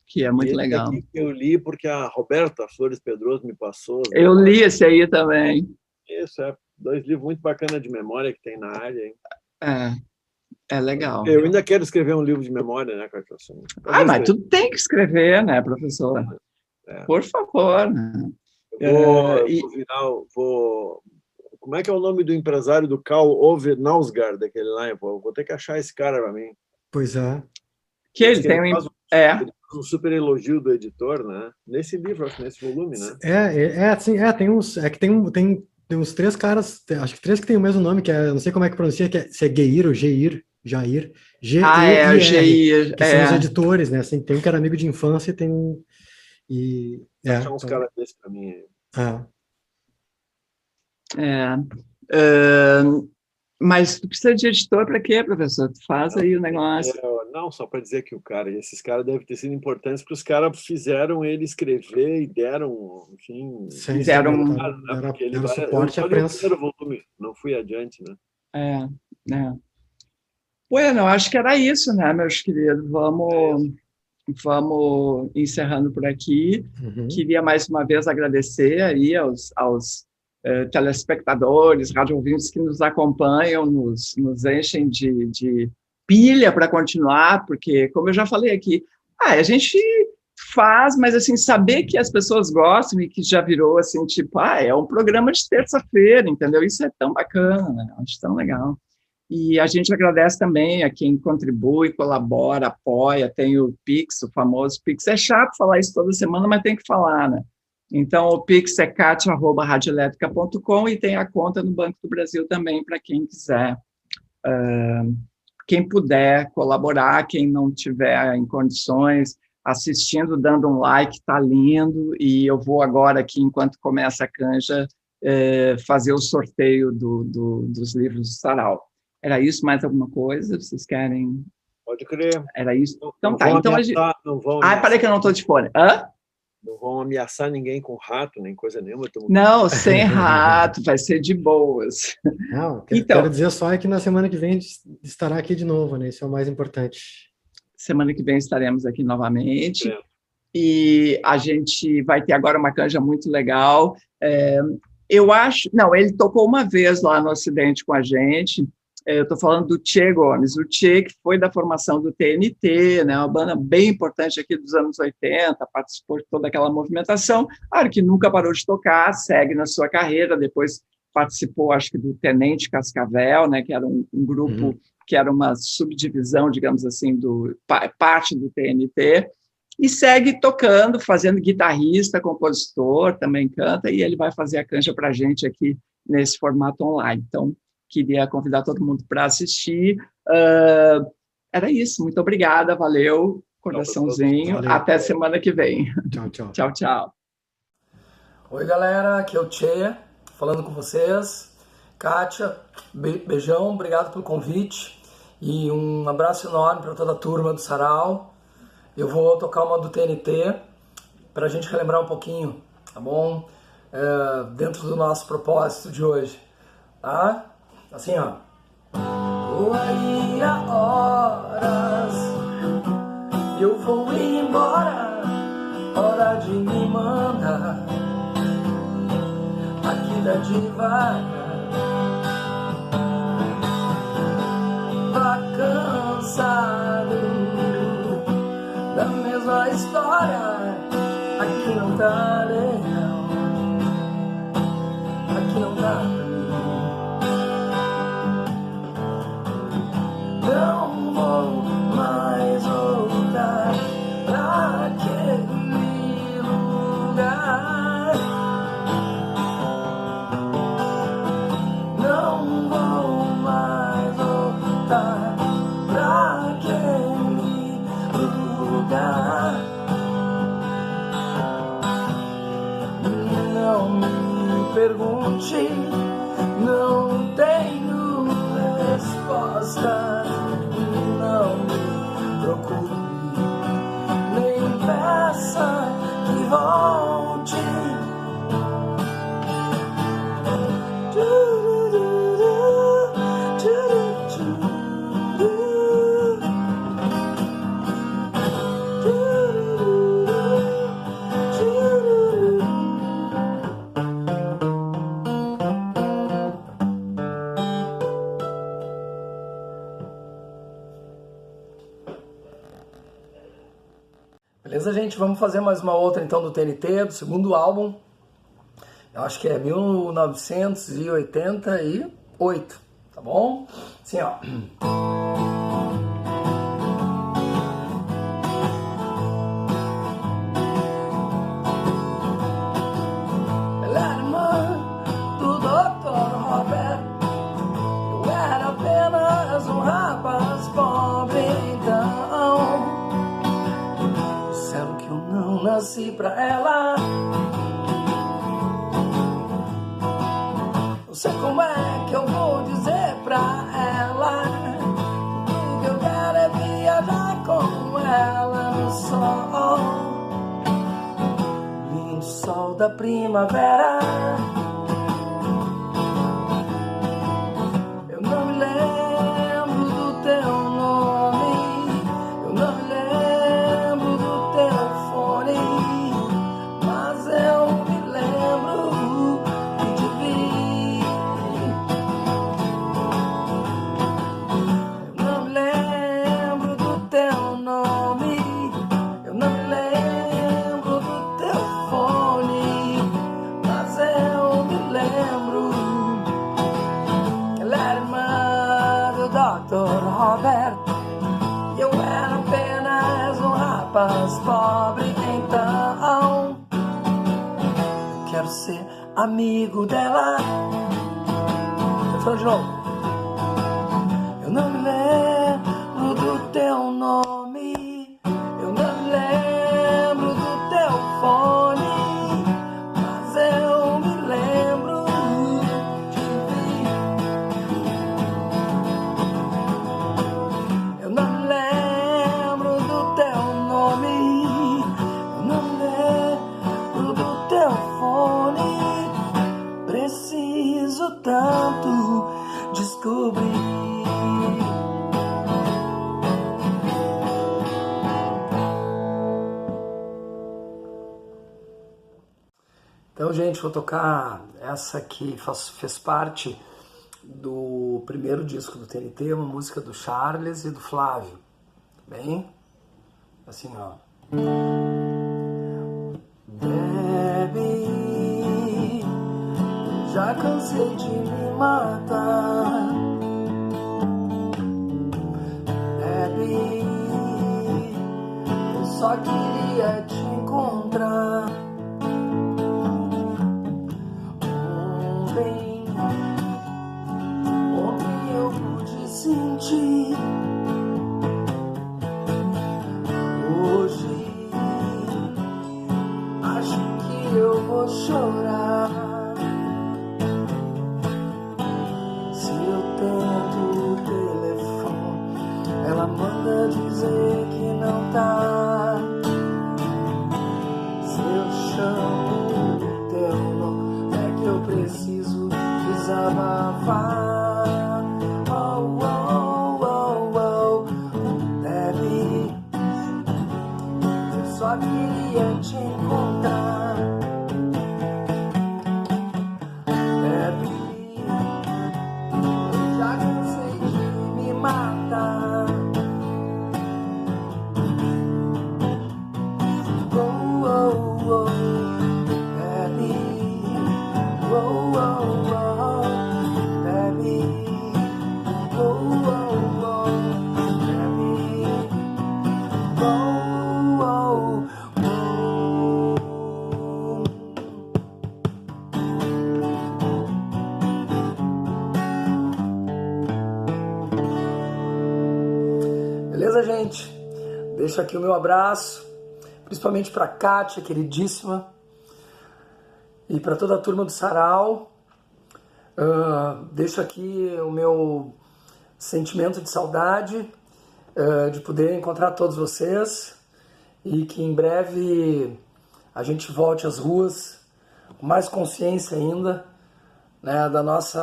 A: Que é muito legal.
B: Aqui que eu li porque a Roberta Flores Pedroso me passou.
A: Eu li esse aí também.
B: Isso, 2 livros muito bacanas de memória que tem na área. Hein?
A: É legal.
B: Eu ainda quero escrever um livro de memória, né, Cacau?
A: Mas tu tem que escrever, né, professor? Por favor. Né?
B: Como é que é o nome do empresário do Karl Ove Knausgaard, daquele lá? Eu vou ter que achar esse cara para mim.
C: Pois é.
A: Que ele tem
B: ele faz um super elogio do editor, né? Nesse livro, acho que nesse volume, né?
C: Tem uns. É que tem uns 3 caras, acho que 3 que tem o mesmo nome, que não sei como é que pronuncia, se é Geir ou Jair. Jair.
A: Jair.
C: Que são os editores, né? Assim, tem um que era amigo de infância e tem um.
B: São uns caras desses para mim.
A: Mas tu precisa de editor para quê, professor? Tu faz aí o negócio.
B: Não, só para dizer que esses caras devem ter sido importantes, porque os caras fizeram ele escrever e deram, enfim...
C: Deram suporte à prensa.
B: Volume, não fui adiante, né?
A: Bueno, acho que era isso, né, meus queridos? Vamos encerrando por aqui. Queria mais uma vez agradecer aí aos telespectadores, rádio ouvintes que nos acompanham, nos enchem de pilha para continuar, porque, como eu já falei aqui, a gente faz, mas assim, saber que as pessoas gostam e que já virou assim, tipo, é um programa de terça-feira, entendeu? Isso é tão bacana, né? Acho tão legal. E a gente agradece também a quem contribui, colabora, apoia, tem o Pix, o famoso Pix. É chato falar isso toda semana, mas tem que falar, né? Então, o Pix é katia@radioelétrica.com e tem a conta no Banco do Brasil também, para quem quiser. Quem puder colaborar, quem não tiver em condições, assistindo, dando um like, está lindo. E eu vou agora aqui, enquanto começa a canja, fazer o sorteio dos livros do Sarau. Era isso? Mais alguma coisa? Vocês querem?
B: Pode crer.
A: Era isso?
B: Então tá. Então a gente... Peraí
A: que eu não estou de fone. Hã?
B: Não vão ameaçar ninguém com rato, nem coisa nenhuma.
A: Não, sem rato, vai ser de boas.
C: Não, quero dizer só que na semana que vem estará aqui de novo, né? Isso é o mais importante.
A: Semana que vem estaremos aqui novamente. E a gente vai ter agora uma canja muito legal. Eu acho... Não, ele tocou uma vez lá no Ocidente com a gente. Eu estou falando do Tchê Gomes. O Tchê, que foi da formação do TNT, né, uma banda bem importante aqui dos anos 80, participou de toda aquela movimentação. Claro que nunca parou de tocar, segue na sua carreira, depois participou, acho que, do Tenente Cascavel, né, que era um grupo que era uma subdivisão, digamos assim, parte do TNT, e segue tocando, fazendo guitarrista, compositor, também canta, e ele vai fazer a canja para a gente aqui nesse formato online. Então, queria convidar todo mundo para assistir. Era isso, muito obrigada, valeu, coraçãozinho, valeu. Até semana que vem.
C: Tchau, tchau.
A: Tchau, tchau.
D: Oi, galera, aqui é o Tchê, falando com vocês. Kátia, beijão, obrigado pelo convite e um abraço enorme para toda a turma do Sarau. Eu vou tocar uma do TNT para a gente relembrar um pouquinho, tá bom? Dentro do nosso propósito de hoje, tá? Assim, ó. Aí há horas eu vou embora, hora de me mandar aqui da devagar. Tá cansado da mesma história, aqui não tá legal, aqui não tá pra mim. Não vou mais voltar pra aquele lugar. Não vou mais voltar pra aquele lugar. Não me pergunte, não tenho resposta. Não me procure, nem peça que volte. Beleza, gente? Vamos fazer mais uma outra, então, do TNT, do segundo álbum. Eu acho que é 1988, tá bom? Assim, ó. Ela era irmã do Dr. Roberto. Eu era apenas um rapaz pobre, então não nasci pra ela. Não sei como é que eu vou dizer pra ela. Tudo que eu quero é viajar com ela no sol, lindo sol da primavera. Eu não me lembro do teu nome, eu não me lembro do teu fone, mas eu me lembro que te vi. Eu não me lembro do teu nome, eu não me lembro do teu fone, mas eu me lembro que ela era irmã do Dr. Roberto. Eu era apenas um rapaz pobre, então eu quero ser amigo dela. Vou falar de novo. Eu não me lembro do teu nome, eu não me lembro do teu fone, mas eu me lembro de ti. Eu não me lembro do teu nome, eu não me Então, gente, vou tocar essa que fez parte do primeiro disco do TNT, uma música do Charles e do Flávio. Bem? Assim, ó. Baby, já cansei de me matar. Baby, eu só queria te encontrar. Ontem eu pude sentir. Hoje acho que eu vou chorar. Se eu tento o telefone, ela manda dizer que não tá. Se eu chamo o teu nome, é que eu preciso desabafar. Oh, oh, oh, oh. Baby, eu só queria te encontrar. Baby, eu já cansei de me matar. Oh, oh, oh. Baby, oh, oh, oh. Baby, oh, oh, oh. Baby, oh, oh, oh. Beleza, gente? Deixo aqui o meu abraço, principalmente para Kátia, queridíssima, e para toda a turma do Sarau. Deixo aqui o meu sentimento de saudade de poder encontrar todos vocês e que em breve a gente volte às ruas com mais consciência ainda, né, da nosso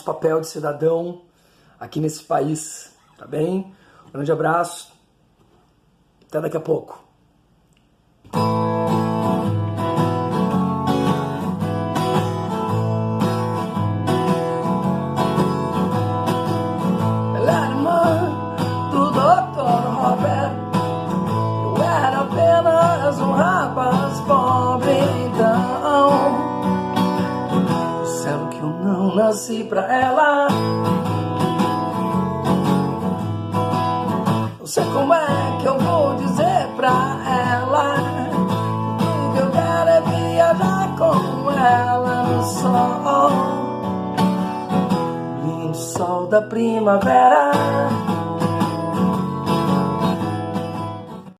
D: papel de cidadão aqui nesse país, tá bem? Um grande abraço, até daqui a pouco. Um rapaz pobre, então disseram que eu não nasci pra ela. Não sei como é que eu vou dizer pra ela. Tudo que eu quero é viajar com ela no sol, lindo sol da primavera.